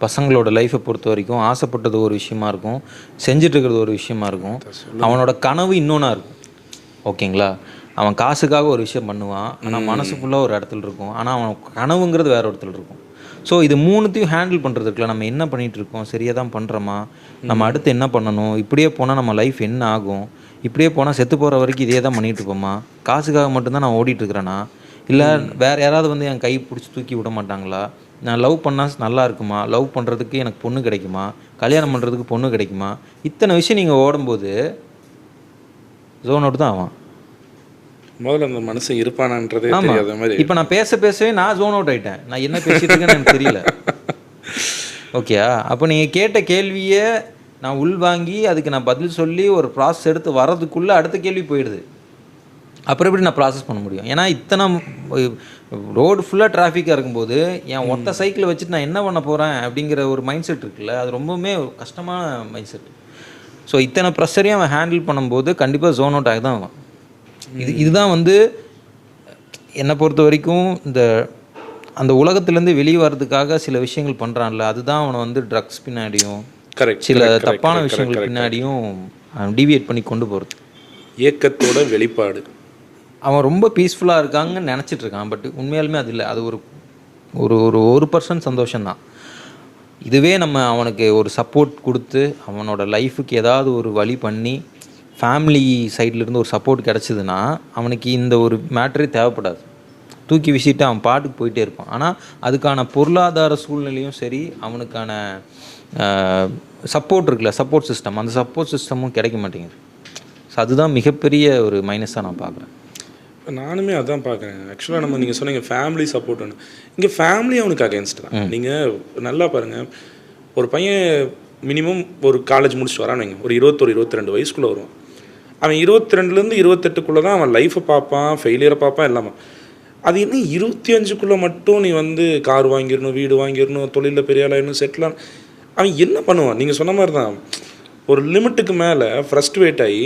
பசங்களோட லைஃப்பை பொறுத்த வரைக்கும் ஆசைப்பட்டது ஒரு விஷயமா இருக்கும், செஞ்சிட்ருக்கிறது ஒரு விஷயமா இருக்கும், அவனோட கனவு இன்னொன்றா இருக்கும். ஓகேங்களா, அவன் காசுக்காக ஒரு விஷயம் பண்ணுவான், ஆனால் மனசு ஃபுல்லாக ஒரு இடத்துல இருக்கும், ஆனால் அவன் கனவுங்கிறது வேறு இடத்துல இருக்கும். ஸோ இது மூணுத்தையும் ஹேண்டில் பண்ணுறதுக்குள்ள நம்ம என்ன பண்ணிகிட்ருக்கோம், சரியாக தான் பண்ணுறோமா, நம்ம அடுத்து என்ன பண்ணணும், இப்படியே போனால் நம்ம லைஃப் என்ன ஆகும், இப்படியே போனால் செத்து போகிற வரைக்கும் இதே தான் பண்ணிகிட்டு இருப்போமா, காசுக்காக மட்டும்தான் நான் ஓடிட்டுருக்கிறேன்னா, இல்லை வேறு யாராவது வந்து என் கை பிடிச்சி தூக்கி விட மாட்டாங்களா, நான் லவ் பண்ணால் நல்லா இருக்குமா, லவ் பண்ணுறதுக்கு எனக்கு பொண்ணு கிடைக்குமா, கல்யாணம் பண்ணுறதுக்கு பொண்ணு கிடைக்குமா, இத்தனை விஷயம் நீங்கள் ஓடும்போது ஜோன் அவுட் தான் ஆவான். முதல்ல அந்த மனுஷன் இருப்பானான்றதே தெரியாத மாதிரி. இப்போ நான் பேசவே நான் ஜோன் அவுட் ஆகிட்டேன், நான் என்ன பேசிட்டு இருக்கேன்னு எனக்கு தெரியல. ஓகே, அப்போ நீங்கள் கேட்ட கேள்வியை நான் உள்வாங்கி அதுக்கு நான் பதில் சொல்லி ஒரு ப்ராசஸ் எடுத்து வர்றதுக்குள்ளே அடுத்த கேள்வி போயிடுது. அப்புறம் எப்படி நான் ப்ராசஸ் பண்ண முடியும்? ஏன்னா இத்தனை ரோடு ஃபுல்லாக டிராஃபிக்காக இருக்கும்போது என் ஒத்த சைக்கிளை வச்சுட்டு நான் என்ன பண்ண போகிறேன் அப்படிங்கிற ஒரு மைண்ட் செட் இருக்குல்ல, அது ரொம்பவுமே கஷ்டமான மைண்ட் செட். ஸோ இத்தனை ப்ரெஷரையும் அவன் ஹேண்டில் பண்ணும்போது கண்டிப்பாக ஜோன் அவுட் ஆகி தான் அவன். இதுதான் வந்து என்னை பொறுத்த வரைக்கும் அந்த உலகத்துலேருந்து வெளியே வர்றதுக்காக சில விஷயங்கள் பண்ணுறான்ல, அதுதான் அவனை வந்து ட்ரக்ஸ் பின்னாடியும் சில தப்பான விஷயங்கள் பின்னாடியும் டிவியேட் பண்ணி கொண்டு போகிறது. ஏக்கத்தோட வெளிப்பாடு. அவன் ரொம்ப பீஸ்ஃபுல்லாக இருக்காங்கன்னு நினச்சிட்டு இருக்கான், பட் உண்மையாலுமே அது இல்லை. அது ஒரு 1% சந்தோஷம்தான். இதுவே நம்ம அவனுக்கு ஒரு சப்போர்ட் கொடுத்து அவனோட லைஃபுக்கு ஏதாவது ஒரு வழி பண்ணி ஃபேமிலி சைட்லேருந்து ஒரு சப்போர்ட் கிடச்சிதுன்னா அவனுக்கு இந்த ஒரு மேட்டரே தேவைப்படாது, தூக்கி வீசிட்டு அவன் பாட்டுக்கு போயிட்டே இருப்பான். ஆனால் அதுக்கான பொருளாதார சூழ்நிலையும் சரி, அவனுக்கான சப்போர்ட் இருக்குல்ல, சப்போர்ட் சிஸ்டம், அந்த சப்போர்ட் சிஸ்டமும் கிடைக்க மாட்டேங்குது. ஸோ அதுதான் மிகப்பெரிய ஒரு மைனஸாக நான் பார்க்குறேன். நானுமே அதான் பார்க்குறேன். ஆக்சுவலாக நீங்கள் சொன்னீங்க ஃபேமிலி சப்போர்ட் ஒன்று, இங்கே ஃபேமிலி அவனுக்கு அகேன்ஸ்ட் தான். நீங்கள் நல்லா பாருங்கள், ஒரு பையன் மினிமம் ஒரு காலேஜ் முடிச்சுட்டு வரான்னு வைங்க, ஒரு 21-22 வயசுக்குள்ளே வருவான். அவன் 22லேருந்து 28க்குள்ளே தான் அவன் லைஃப்பை பார்ப்பான், ஃபெயிலியரை பார்ப்பான், எல்லாமே. அது என்ன 25க்குள்ளே மட்டும் நீ வந்து கார் வாங்கிடணும், வீடு வாங்கிடணும், தொழிலில் பெரிய ஆளாயிடணும், செட்டில் அவன் என்ன பண்ணுவான்? நீங்கள் சொன்ன மாதிரி தான், ஒரு லிமிட்டுக்கு மேலே ஃப்ரஸ்ட்ரேட் ஆகி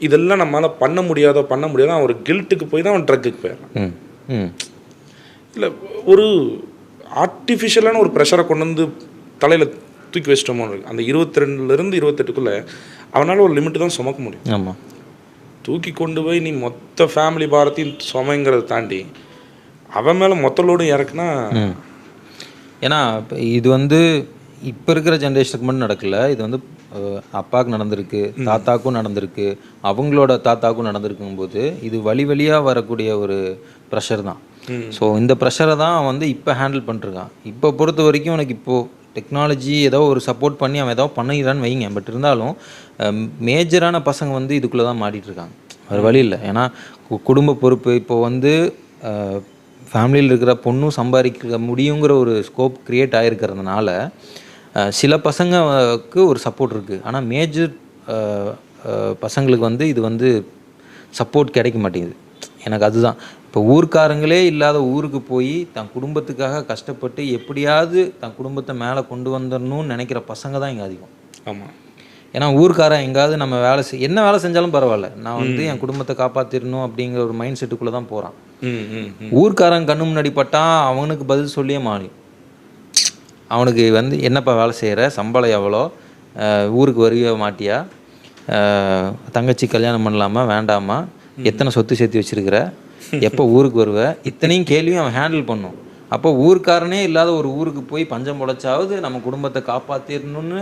இதெல்லாம் நம்மளால் பண்ண முடியாதோ அவன் ஒரு கில்ட்டுக்கு போய் தான் அவன் ட்ரக்குக்கு போயிடறான். இல்லை, ஒரு ஆர்டிஃபிஷியலான ஒரு ப்ரெஷரை கொண்டு வந்து தலையில் தூக்கி வச்சிட்டோமோ, அந்த 22லேருந்து 28க்குள்ளே அவனால் ஒரு லிமிட்டு தான் சுமக்க முடியும். ஆமாம். தூக்கி கொண்டு போய் நீ மொத்த ஃபேமிலி பாரத்தையும் சுமைங்கிறத தாண்டி அவன் மேலே மொத்த லோடும் இறக்குனா. ஏன்னா இது வந்து இப்போ இருக்கிற ஜென்ரேஷனுக்கு மட்டும் நடக்கல, இது வந்து அப்பாவுக்கு நடந்திருக்கு, தாத்தாக்கும் நடந்திருக்கு, அவங்களோட தாத்தாக்கும் நடந்திருக்கும்போது இது வழியாக வரக்கூடிய ஒரு ப்ரெஷர் தான். ஸோ இந்த ப்ரெஷரை தான் அவன் வந்து இப்போ ஹேண்டில் பண்ணிருக்கான். இப்போ பொறுத்த வரைக்கும் எனக்கு இப்போது டெக்னாலஜி ஏதோ ஒரு சப்போர்ட் பண்ணி அவன் ஏதோ பண்ணிக்கிறான்னு வைங்க. பட் இருந்தாலும் மேஜரான பசங்க வந்து இதுக்குள்ளே தான் மாட்டிகிட்ருக்காங்க, வேறு வழி இல்லை. ஏன்னா குடும்ப பொறுப்பு இப்போது வந்து ஃபேமிலியில் இருக்கிற பொண்ணும் சம்பாதிக்க முடியுங்கிற ஒரு ஸ்கோப் க்ரியேட் ஆகிருக்கிறதுனால சில பசங்களுக்கு ஒரு சப்போர்ட் இருக்குது. ஆனால் மேஜர் பசங்களுக்கு வந்து இது வந்து சப்போர்ட் கிடைக்க மாட்டேங்குது. எனக்கு அதுதான் இப்போ ஊர்க்காரங்களே இல்லாத ஊருக்கு போய் தன் குடும்பத்துக்காக கஷ்டப்பட்டு எப்படியாவது தன் குடும்பத்தை மேலே கொண்டு வந்துடணும்னு நினைக்கிற பசங்க தான் இங்கே அதிகம். ஆமாம். ஏன்னா ஊர்க்காரன் எங்காவது நம்ம வேலை என்ன வேலை செஞ்சாலும் பரவாயில்ல, நான் வந்து என் குடும்பத்தை காப்பாற்றிடணும் அப்படிங்கிற ஒரு மைண்ட் செட்டுக்குள்ளே தான் போகிறான். ஊர்க்காரன் கண்ணு முன்னாடி பட்டான் அவனுக்கு பதில் சொல்லியே மாறி அவனுக்கு வந்து என்னப்பா வேலை செய்கிற, சம்பளம் எவ்வளோ, ஊருக்கு வருவிய மாட்டியா, தங்கச்சி கல்யாணம் பண்ணலாமா வேண்டாமா, எத்தனை சொத்து சேர்த்து வச்சுருக்கிற, எப்போ ஊருக்கு வருவ, இத்தனையும் கேள்வியும் அவன் ஹேண்டில் பண்ணும். அப்போ ஊர்க்காரனே இல்லாத ஒரு ஊருக்கு போய் பஞ்சம் பொழைச்சாவது நம்ம குடும்பத்தை காப்பாற்றிடணும்னு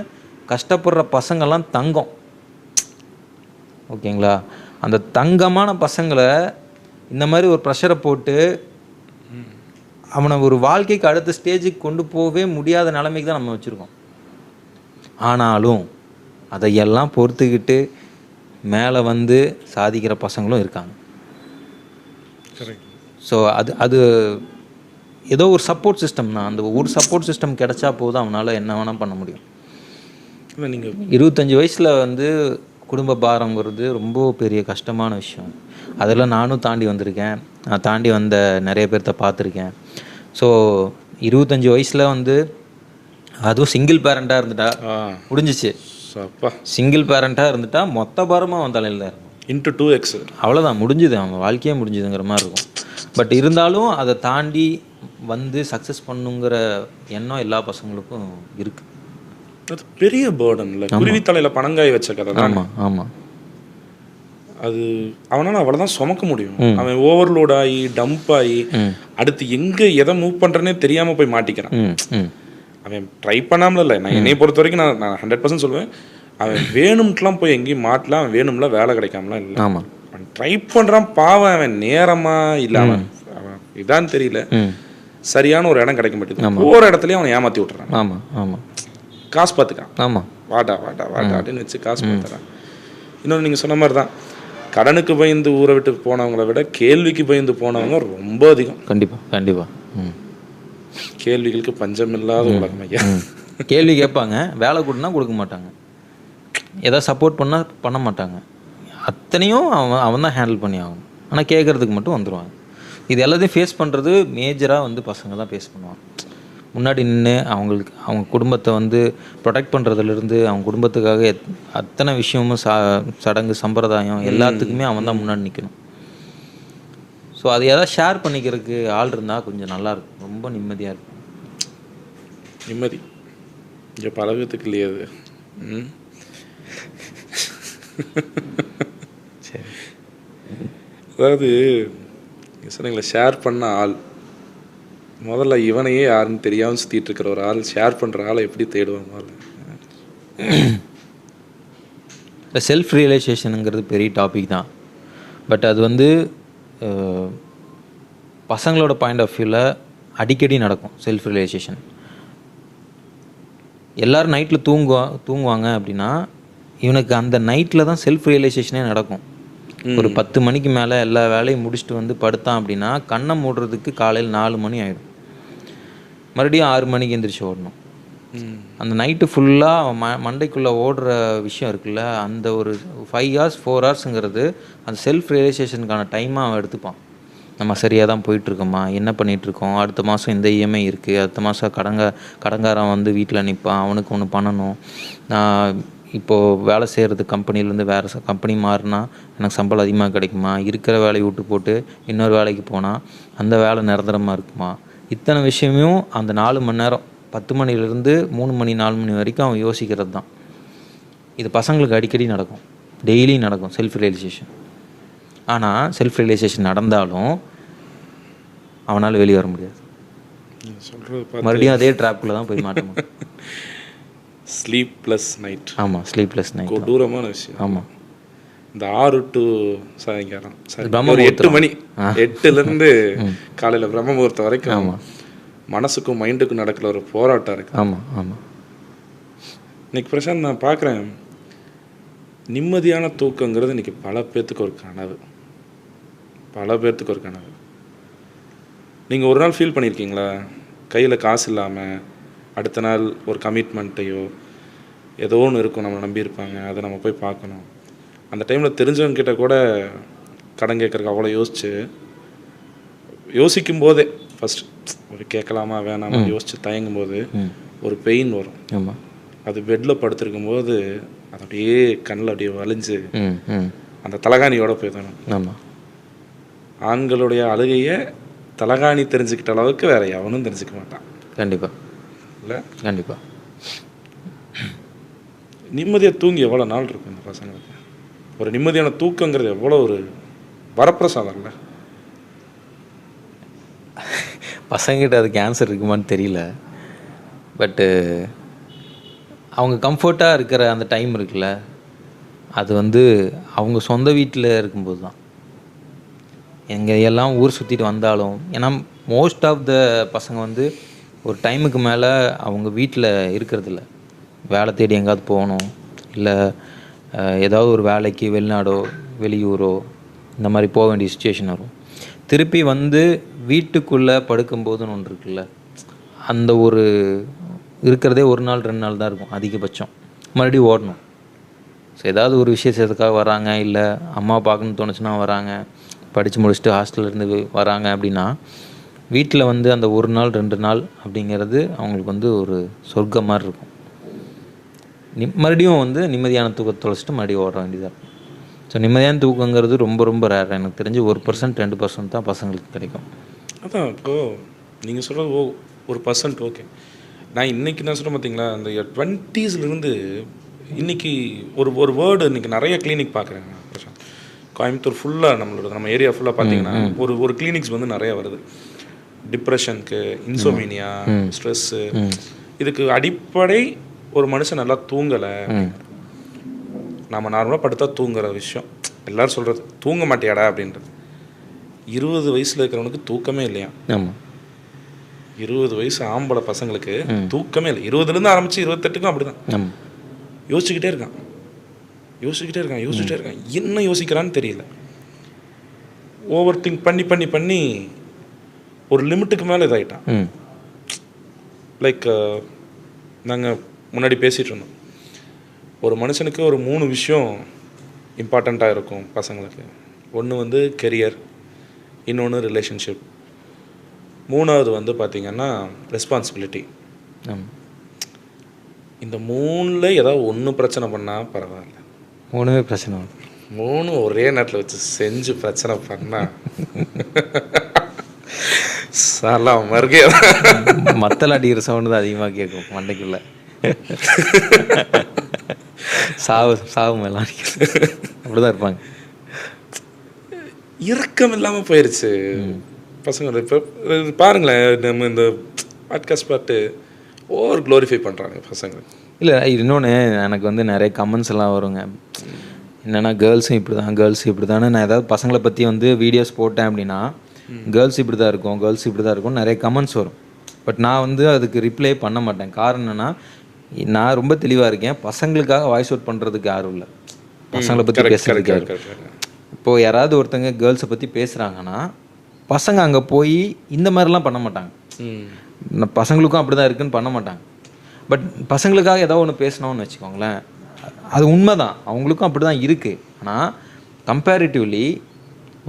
கஷ்டப்படுற பசங்கள்லாம் தங்கம். ஓகேங்களா? அந்த தங்கமான பசங்களை இந்த மாதிரி ஒரு ப்ரெஷரை போட்டு அவனை ஒரு வாழ்க்கைக்கு அடுத்த ஸ்டேஜுக்கு கொண்டு போகவே முடியாத நிலைமைக்கு தான் நம்ம வச்சுருக்கோம். ஆனாலும் அதையெல்லாம் பொறுத்துக்கிட்டு மேலே வந்து சாதிக்கிற பசங்களும் இருக்காங்க. ஸோ அது ஏதோ ஒரு சப்போர்ட் சிஸ்டம் தான். அந்த ஒரு சப்போர்ட் சிஸ்டம் கிடைச்சா போதும் அவனால் என்ன வேணால் பண்ண முடியும். நீங்கள் 25 வயசில் வந்து குடும்ப பாரங்கிறது ரொம்ப பெரிய கஷ்டமான விஷயம். அதெல்லாம் நானும் தாண்டி வந்திருக்கேன். நான் தாண்டி வந்த நிறைய பேர்த்த பார்த்துருக்கேன். ஸோ 25 வயசில் வந்து அதுவும் சிங்கிள் பேரண்ட்டாக இருந்துட்டா முடிஞ்சிச்சு. சிங்கிள் பேரண்ட்டாக இருந்துட்டா மொத்த பாரமாக அவன் தலையில் தான் இருக்கும். இன்ட்டு 2x அவ்வளோதான், முடிஞ்சுது, அவன் வாழ்க்கையே முடிஞ்சுதுங்கிற மாதிரி இருக்கும். பட் இருந்தாலும் அதை தாண்டி வந்து சக்ஸஸ் பண்ணுங்கிற எண்ணம் எல்லா பசங்களுக்கும் இருக்குது. அது பெரிய பேர்டன் இல்லை, குருவி தலையில் பணங்காய் வச்ச கதை தான். ஆமாம் ஆமாம். அது அவனால் அவ்வளோதான் சுமக்க முடியும். அவன் ஓவர்லோட் ஆகி டம்ப் ஆகி அடுத்து எங்கே எதை மூவ் பண்ணுறேன்னே தெரியாமல் போய் மாட்டிக்கிறான். அவன் ட்ரை பண்ணாமல் இல்லை, நான் என்னை பொறுத்த வரைக்கும் நான் 100% சொல்லுவேன், அவன் வேணும்ட்டுலாம் போய் எங்கேயும் மாட்டலாம், அவன் வேணும்ல வேலை கிடைக்காமலாம் இல்லை. ஆமாம், அவன் ட்ரை பண்ணுறான். பாவம், அவன் நேரமா இல்லை, அவன் இதான்னு தெரியல, சரியான ஒரு இடம் கிடைக்க மாட்டேங்குது. ஒவ்வொரு இடத்துலையும் அவனை ஏமாற்றி விட்டுறான். ஆமாம் ஆமாம். காசு பார்த்துக்கான். ஆமாம், வாட்டா வாட்டா வாட்டா அப்படின்னு வச்சு காசு பார்த்துறான். இன்னொன்று நீங்கள் சொன்ன மாதிரி தான், கடனுக்கு பயந்து ஊரை விட்டு போனவங்கள விட கேள்விக்கு பயந்து போனவங்க ரொம்ப அதிகம். கண்டிப்பாக கண்டிப்பாக. கேள்விகளுக்கு பஞ்சம் இல்லாத உலகம் ஐயா. கேள்வி கேட்பாங்க, வேலை கொடுனா கொடுக்க மாட்டாங்க, எதாவது சப்போர்ட் பண்ணால் பண்ண மாட்டாங்க. அத்தனையும் அவன் தான் ஹேண்டில் பண்ணி ஆகணும். ஆனால் கேட்குறதுக்கு மட்டும் வந்துடுவாங்க. இது எல்லாத்தையும் ஃபேஸ் பண்ணுறது மேஜராக வந்து பசங்க தான் ஃபேஸ் பண்ணுவாங்க. முன்னாடி நின்று அவங்களுக்கு அவங்க குடும்பத்தை வந்து ப்ரொடெக்ட் பண்ணுறதுலேருந்து அவங்க குடும்பத்துக்காக அத்தனை விஷயமும் சடங்கு சம்பிரதாயம் எல்லாத்துக்குமே அவன் தான் முன்னாடி நிற்கணும். ஸோ அது எதாவது ஷேர் பண்ணிக்கிறதுக்கு ஆள் இருந்தால் கொஞ்சம் நல்லாயிருக்கும், ரொம்ப நிம்மதியாக இருக்கும். நிம்மதி இங்கே பழகத்துக்கு இல்லையா அது? சரி, அதாவது சொன்னீங்களே ஷேர் பண்ண ஆள், முதல்ல இவனையே யாருன்னு தெரியாமல் சுற்றிட்டு இருக்கிற ஒரு ஆள் ஷேர் பண்ணுற ஆளை எப்படி தேடுவாங்க? செல்ஃப் ரியலைசேஷனுங்கிறது பெரிய டாபிக் தான். பட் அது வந்து பசங்களோட பாயிண்ட் ஆஃப் வியூவில் அடிக்கடி நடக்கும். செல்ஃப் ரியலைசேஷன் எல்லோரும் நைட்டில் தூங்குவாங்க அப்படின்னா இவனுக்கு அந்த நைட்டில் தான் செல்ஃப் ரியலைசேஷனே நடக்கும். ஒரு 10 மணிக்கு மேலே எல்லா வேலையும் முடிச்சுட்டு வந்து படுத்தான் அப்படின்னா கண்ணை மூடுறதுக்கு காலையில் 4 மணி ஆகிடும். மறுபடியும் 6 மணிக்கு எந்திரிச்சு ஓடணும். அந்த நைட்டு ஃபுல்லாக மண்டைக்குள்ளே ஓடுற விஷயம் இருக்குல்ல, அந்த ஒரு 5 hours 4 hours அந்த செல்ஃப் ரியலைசேஷனுக்கான டைமாக அவன் எடுத்துப்பான். நம்ம சரியாக தான் போயிட்டுருக்கோமா, என்ன பண்ணிகிட்ருக்கோம், அடுத்த மாதம் இந்த இஎம்ஐ இருக்குது, அடுத்த மாதம் கடங்காரன் வந்து வீட்டில் நிற்பான், அவனுக்கு ஒன்று பண்ணணும், நான் இப்போது வேலை செய்கிறது கம்பெனிலேருந்து வேறு கம்பெனி மாறினா எனக்கு சம்பளம் அதிகமாக கிடைக்குமா, இருக்கிற வேலையை விட்டு போட்டு இன்னொரு வேலைக்கு போனால் அந்த வேலை நிரந்தரமாக இருக்குமா, இத்தனை விஷயமும் அந்த 4 மணி நேரம் 10 மணிலேருந்து 3 மணி 4 மணி வரைக்கும் அவன் யோசிக்கிறது தான். இது பசங்களுக்கு அடிக்கடி நடக்கும், டெய்லி நடக்கும் செல்ஃப் ரியலைசேஷன். ஆனால் செல்ஃப் ரியலைசேஷன் நடந்தாலும் அவனால் வெளியே வர முடியாது. மறுபடியும் அதே ட்ராப்புக்குள்ளே தான் போய் மாட்டோம். Sleepless night. ஆமாம், ஸ்லீப்லெஸ் நைட் கொடூரமான விஷயம். ஆமாம். இந்த 6 to சாயங்காலம் ஒரு 8 மணி 8லேருந்து காலையில் பிரம்ம முகூர்த்தம் வரைக்கும் ஆமாம் மனசுக்கும் மைண்டுக்கும் நடக்கிற ஒரு போராட்டம் இருக்கு. ஆமாம் ஆமாம். இன்னைக்கு பிரசாந்த் நான் பார்க்குறேன், நிம்மதியான தூக்கங்கிறது இன்னைக்கு பல பேர்த்துக்கு ஒரு கனவு. நீங்கள் ஒரு நாள் ஃபீல் பண்ணியிருக்கீங்களா, கையில் காசு இல்லாமல் அடுத்த நாள் ஒரு கமிட்மெண்ட்டையோ ஏதோ ஒன்று இருக்கும், நம்மளை நம்பியிருப்பாங்க, அதை நம்ம போய் பார்க்கணும், அந்த டைமில் தெரிஞ்சவங்க கிட்ட கூட கடன் கேட்குறக்கு அவ்வளோ யோசிக்கும் போதே ஃபஸ்ட் ஒரு கேட்கலாமா வேணாமா யோசித்து தயங்கும் போது ஒரு பெயின் வரும். ஆமாம். அது பெட்டில் படுத்துருக்கும் போது அது அப்படியே கண்ணில் அப்படியே வலிஞ்சு அந்த தலகாணியோட போய்தணும். ஆமாம். ஆண்களுடைய அழுகையை தலகாணி தெரிஞ்சுக்கிட்ட அளவுக்கு வேற எவனும் தெரிஞ்சுக்க மாட்டான். கண்டிப்பாக இல்லை? கண்டிப்பாக. நிம்மதியாக தூங்கி எவ்வளோ நாள் இருக்கும் இந்த பசங்களுக்கு? ஒரு நிம்மதியான தூக்கங்கிறது எவ்வளோ ஒரு வரப்பிரசாதம் இல்லை? பசங்கிட்ட அதுக்கு ஆன்சர் இருக்குமான்னு தெரியல. பட்டு அவங்க கம்ஃபர்ட்டாக இருக்கிற அந்த டைம் இருக்குல்ல, அது வந்து அவங்க சொந்த வீட்டில் இருக்கும்போது தான். எங்கே எல்லாம் ஊர் சுற்றிட்டு வந்தாலும், ஏன்னா மோஸ்ட் ஆஃப் த பசங்க வந்து ஒரு டைமுக்கு மேலே அவங்க வீட்டில் இருக்கிறதில்ல. வேலை தேடி எங்கேயாவது போகணும், இல்லை ஏதாவது ஒரு வேலைக்கு வெளிநாடோ வெளியூரோ இந்த மாதிரி போக வேண்டிய சுச்சுவேஷன் வரும். திருப்பி வந்து வீட்டுக்குள்ளே படுக்கும்போதுன்னு ஒன்று இருக்குல்ல, அந்த ஒரு இருக்கிறதே 1 நாள் 2 நாள் தான் இருக்கும் அதிகபட்சம். மறுபடியும் ஓடணும். ஸோ ஏதாவது ஒரு விஷயத்துக்காக வராங்க, இல்லை அம்மா பார்க்கணுன்னு தோணுச்சுன்னா வராங்க, படித்து முடிச்சுட்டு ஹாஸ்டல்லேருந்து வராங்க அப்படின்னா வீட்டில் வந்து அந்த 1 நாள் 2 நாள் அப்படிங்கிறது அவங்களுக்கு வந்து ஒரு சொர்க்கம் மாதிரி இருக்கும். மறுபடியும் வந்து நிம்மதியான தூக்கத்தை தொலைச்சிட்டு மறுபடியும் ஓட வேண்டியதாக இருக்கும். ஸோ நிம்மதியான தூக்கங்கிறது ரொம்ப ரொம்ப ரேர். எனக்கு தெரிஞ்சு 1% 2% தான் பசங்களுக்கு கிடைக்கும். அதான் இப்போது நீங்கள் சொல்கிறது ஒரு பர்சன்ட் ஓகே. நான் இன்றைக்கி நான் சொல்கிறேன் பார்த்தீங்களா, அந்த 20s இன்றைக்கி ஒரு வேர்டு இன்றைக்கி நிறைய கிளினிக் பார்க்குறேங்க பிரசாந்த். கோயம்புத்தூர் ஃபுல்லாக நம்ம ஏரியா ஃபுல்லாக பார்த்தீங்கன்னா ஒரு கிளினிக்ஸ் வந்து நிறையா வருது. டிப்ரெஷனுக்கு, இன்சோமீனியா, ஸ்ட்ரெஸ்ஸு, இதுக்கு அடிப்படை ஒரு மனுஷன் நல்லா தூங்கலை. நம்ம நார்மலாக படுத்தா தூங்குற விஷயம் எல்லோரும் சொல்கிறது, தூங்க மாட்டியாடா அப்படின்றது. 20 வயசில் இருக்கிறவனுக்கு தூக்கமே இல்லையா? ஆமாம். 20 வயசு ஆம்பளை பசங்களுக்கு தூக்கமே இல்லை. 20லேருந்து ஆரம்பித்து 28க்கும் அப்படி தான். யோசிச்சுக்கிட்டே இருக்கான். என்ன யோசிக்கிறான்னு தெரியல. ஓவர் திங்க் பண்ணி ஒரு லிமிட்டுக்கு மேலே இதாகிட்டான். லைக் நாங்கள் முன்னாடி பேசிகிட்டு இருந்தோம், ஒரு மனுஷனுக்கு ஒரு 3 விஷயம் இம்பார்ட்டண்ட்டாக இருக்கும் பசங்களுக்கு. ஒன்று வந்து கெரியர், இன்னொன்று ரிலேஷன்ஷிப், 3வது வந்து பார்த்திங்கன்னா ரெஸ்பான்சிபிலிட்டி. இந்த 3ல் ஏதாவது ஒன்று பிரச்சனை பண்ணால் பரவாயில்ல, 3மே பிரச்சனை. 3 ஒரே நேரத்தில் வச்சு செஞ்சு பிரச்சனை பண்ணால் சாலாம் மறுகே மத்தல அடிக்கிற சவுண்டு தான் அதிகமாக கேட்கும் மண்டைக்குள்ள. சாவு மேலாம் அப்படிதான் இருப்பாங்க. இறக்கம் இல்லாமல் போயிடுச்சு பசங்க. இப்போ பாருங்களேன், நம்ம இந்த பாட்காஸ்ட் பாட்டு ஓவர் க்ளோரிஃபை பண்ணுறாங்க பசங்க. இல்லை, இன்னொன்று எனக்கு வந்து நிறைய கமெண்ட்ஸ் எல்லாம் வருங்க. என்னென்னா கேர்ள்ஸும் இப்படி தானே. நான் ஏதாவது பசங்களை பற்றி வந்து வீடியோஸ் போட்டேன் அப்படின்னா கேர்ள்ஸ் இப்படி தான் இருக்கும் நிறைய கமெண்ட்ஸ் வரும். பட் நான் வந்து அதுக்கு ரிப்ளை பண்ண மாட்டேன். காரணம் என்னென்னா, நான் ரொம்ப தெளிவாக இருக்கேன், பசங்களுக்காக வாய்ஸ் அவுட் பண்ணுறதுக்கு யாரும் இல்லை, பசங்களை பற்றி பேசுறதுக்கு யாரும். இப்போது யாராவது ஒருத்தங்க கேர்ள்ஸை பற்றி பேசுகிறாங்கன்னா பசங்க அங்கே போய் இந்த மாதிரிலாம் பண்ண மாட்டாங்க. பசங்களுக்கும் அப்படி தான் இருக்குன்னு பண்ண மாட்டாங்க. பட் பசங்களுக்காக ஏதோ ஒன்று பேசணும்னு வச்சுக்கோங்களேன், அது உண்மை தான், அவங்களுக்கும் அப்படி தான் இருக்குது. ஆனால் கம்பேரிட்டிவ்லி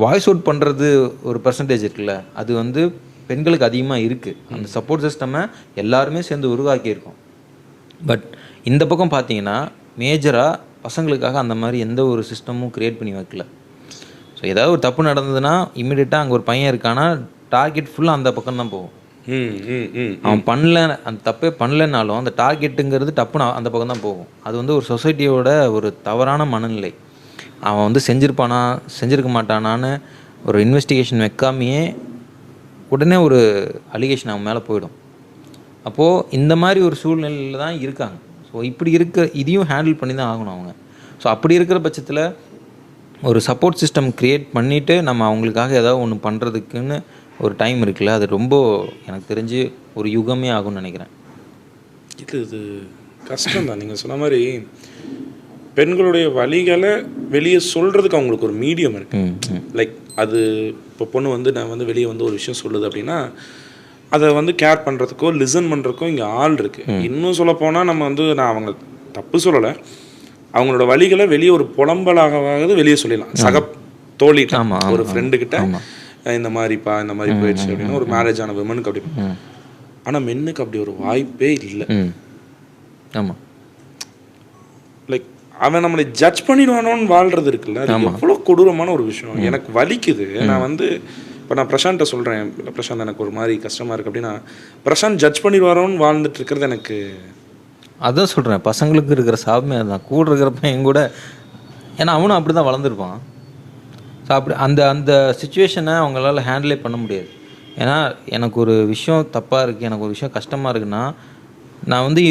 வாய்ஸ் அவுட் பண்ணுறது ஒரு பர்சன்டேஜ் இருக்குல்ல, அது வந்து பெண்களுக்கு அதிகமாக இருக்குது. அந்த சப்போர்ட் சிஸ்டமை எல்லாருமே சேர்ந்து உருவாக்கியிருக்கோம். பட் இந்த பக்கம் பார்த்தீங்கன்னா மேஜராக பசங்களுக்காக அந்த மாதிரி எந்த ஒரு சிஸ்டமும் க்ரியேட் பண்ணி வைக்கல. ஸோ ஏதாவது ஒரு தப்பு நடந்ததுன்னா இம்மிடியட்டாக அங்கே ஒரு பையன் இருக்கானா டார்கெட் ஃபுல்லாக அந்த பக்கம் தான் போகும். அவன் பண்ணல, அந்த தப்பே பண்ணலைன்னாலும் அந்த டார்கெட்டுங்கிறது டப்புன்னு அந்த பக்கம் தான் போகும். அது வந்து ஒரு சொசைட்டியோட ஒரு தவறான மனநிலை. அவன் வந்து செஞ்சுருப்பானா செஞ்சுருக்க மாட்டானான்னு ஒரு இன்வெஸ்டிகேஷன் வைக்காமையே உடனே ஒரு அலிகேஷன் அவன் மேலே போயிடும். அப்போது இந்த மாதிரி ஒரு சூழ்நிலையில் தான் இருக்காங்க. ஸோ இப்படி இதையும் ஹேண்டில் பண்ணி தான் ஆகணும் அவங்க. ஸோ அப்படி இருக்கிற பட்சத்தில் ஒரு சப்போர்ட் சிஸ்டம் க்ரியேட் பண்ணிவிட்டு நம்ம அவங்களுக்காக ஏதாவது ஒன்று பண்ணுறதுக்குன்னு ஒரு டைம் இருக்குல்ல, அது ரொம்ப எனக்கு தெரிஞ்சு ஒரு யுகமே ஆகும்னு நினைக்கிறேன். இது கஷ்டம் தான். நீங்கள் சொன்ன மாதிரி பெண்களுடைய வலிகளை வெளியே சொல்கிறதுக்கு அவங்களுக்கு ஒரு மீடியம் இருக்குது. லைக் அது இப்போ பொண்ணு வந்து நான் வந்து வெளியே வந்து ஒரு விஷயம் சொல்லுது அப்படின்னா அதை வந்து கேர் பண்ணுறதுக்கோ லிசன் பண்ணுறதுக்கோ இங்கே ஆள் இருக்குது. இன்னும் சொல்லப்போனால் நம்ம வந்து நான் அவங்க தப்பு சொல்லலை, அவங்களோட வலிகளை வெளியே ஒரு புலம்பலாகவாவது வெளியே சொல்லிடலாம். சக தோழிட்ட ஒரு ஃப்ரெண்டுக்கிட்ட இந்த மாதிரிப்பா இந்த மாதிரி போயிடுச்சு அப்படின்னா ஒரு மேரேஜ் ஆன விமனுக்கு அப்படி. ஆனால் மென்னுக்கு அப்படி ஒரு வாய்ப்பே இல்லை. ஆமாம், லைக் அவன் நம்மளை ஜட்ஜ் பண்ணிடுவானோன்னு வாழ்றது இருக்குல்ல, அது எவ்வளோ கொடூரமான ஒரு விஷயம். எனக்கு வலிக்குது. நான் வந்து இப்போ நான் பிரசாந்தை சொல்கிறேன், பிரசாந்த் எனக்கு ஒரு மாதிரி கஷ்டமாக இருக்குது அப்படின்னா பிரசாந்த் ஜட்ஜ் பண்ணிடுவாரோன்னு வாழ்ந்துட்டு இருக்கிறது எனக்கு. அதான் சொல்கிறேன், பசங்களுக்கு இருக்கிற சாபமே அதுதான். கூட இருக்கிற பையன் கூட, ஏன்னா அவனும் அப்படி தான் வளர்ந்துருப்பான். ஸோ அப்படி அந்த அந்த சுச்சுவேஷனை அவங்களால ஹேண்டிலே பண்ண முடியாது. ஏன்னா எனக்கு ஒரு விஷயம் தப்பாக இருக்குது, எனக்கு ஒரு விஷயம் கஷ்டமாக இருக்குன்னா நான் வந்து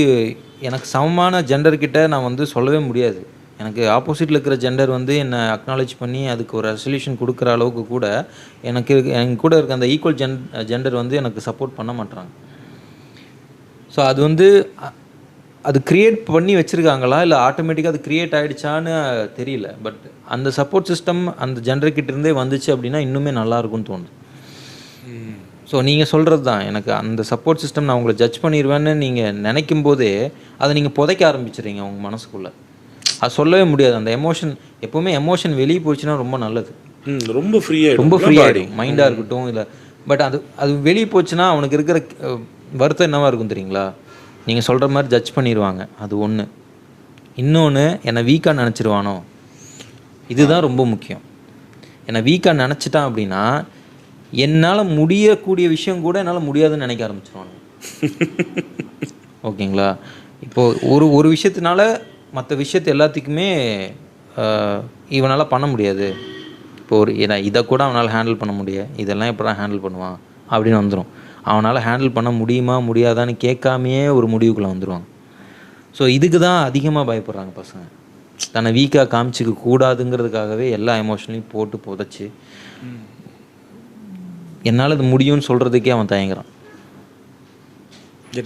எனக்கு சமமான ஜெண்டர்கிட்ட நான் வந்து சொல்லவே முடியாது. எனக்கு ஆப்போசிட்டில் இருக்கிற ஜெண்டர் வந்து என்னை அக்னாலேஜ் பண்ணி அதுக்கு ஒரு ரெசல்யூஷன் கொடுக்குற அளவுக்கு கூட எனக்கு கூட இருக்க அந்த ஈக்குவல் ஜெண்டர் வந்து எனக்கு சப்போர்ட் பண்ண மாட்டாங்க. ஸோ அது வந்து அது க்ரியேட் பண்ணி வச்சுருக்காங்களா இல்லை ஆட்டோமேட்டிக்காக அது க்ரியேட் ஆகிடுச்சான்னு தெரியல. பட் அந்த சப்போர்ட் சிஸ்டம் அந்த ஜெண்டர்கிட்ட இருந்தே வந்துச்சு அப்படின்னா இன்னுமே நல்லாயிருக்கும்னு தோணுது. ஸோ நீங்கள் சொல்கிறது தான், எனக்கு அந்த சப்போர்ட் சிஸ்டம் நான் உங்களை ஜட்ஜ் பண்ணிடுவேன்னு நீங்கள் நினைக்கும் போதே அதை நீங்கள் புதைக்க ஆரம்பிச்சிடுறீங்க உங்கள் மனசுக்குள்ளே. அது சொல்லவே முடியாது. அந்த எமோஷன் எப்போவுமே எமோஷன் வெளியே போச்சுன்னா ரொம்ப நல்லது, ரொம்ப ஃப்ரீயாக ரொம்ப ஃப்ரீயாகிடும், மைண்டாக இருக்கட்டும் இல்லை. பட் அது வெளியே போச்சுன்னா அவனுக்கு இருக்கிற வருத்தம் என்னவாக இருக்கும் தெரியுங்களா? நீங்கள் சொல்கிற மாதிரி ஜட்ஜ் பண்ணிடுவாங்க, அது ஒன்று. இன்னொன்று, என்னை வீக்காக நினச்சிடுவானோ, இதுதான் ரொம்ப முக்கியம். என்னை வீக்காக நினச்சிட்டான் அப்படின்னா என்னால் முடியக்கூடிய விஷயம் கூட என்னால் முடியாதுன்னு நினைக்க ஆரம்பிச்சிருவாங்க. ஓகேங்களா? இப்போது ஒரு விஷயத்தினால மற்ற விஷயத்தை எல்லாத்துக்குமே இவனால் பண்ண முடியாது. இப்போ இதை கூட அவனால் ஹேண்டில் பண்ண முடியாது, இதெல்லாம் எப்படா ஹேண்டில் பண்ணுவான் அப்படின்னு வந்துடும். அவனால் ஹேண்டில் பண்ண முடியுமா முடியாதான்னு கேட்காமையே ஒரு முடிவுக்குள்ளே வந்துடுவாங்க. ஸோ இதுக்கு தான் அதிகமாக பயப்படுறாங்க பசங்க. தன்னை வீக்காக காமிச்சிக்க கூடாதுங்கிறதுக்காகவே எல்லா எமோஷனையும் போட்டு புதைச்சி என்னால் இது முடியும்னு சொல்கிறதுக்கே அவன் தயங்குறான்.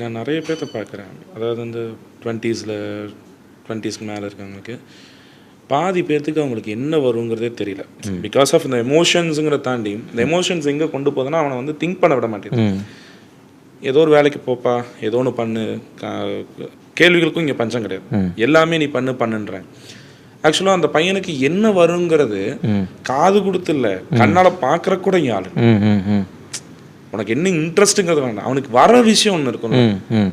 நான் நிறைய பேர்த்த பார்க்குறேன், அதாவது இந்த 20ஸ்க்கு மேலே இருக்கவங்களுக்கு பாதி பேர்த்துக்கு அவங்களுக்கு என்ன வருங்கிறதே தெரியல. பிகாஸ் ஆஃப் இந்த எமோஷன்ஸுங்கிற தாண்டி இந்த எமோஷன்ஸ் எங்கே கொண்டு போதுன்னா அவனை வந்து திங்க் பண்ண விட மாட்டேங்குது. ஏதோ ஒரு வேலைக்கு போப்பா, ஏதோ ஒன்று பண்ணு, கேள்விகளுக்கும் இங்கே பஞ்சம் கிடையாது, எல்லாமே நீ பண்ணுன்றேன். ஆக்சுவலாக அந்த பையனுக்கு என்ன வருங்கிறது காது கொடுத்து இல்லை, கண்ணால் பார்க்குற கூட இங்கே ஆளு. உனக்கு என்ன இன்ட்ரெஸ்ட்டுங்கிறது வேண்டாம், அவனுக்கு வர விஷயம் ஒன்று இருக்கணும்.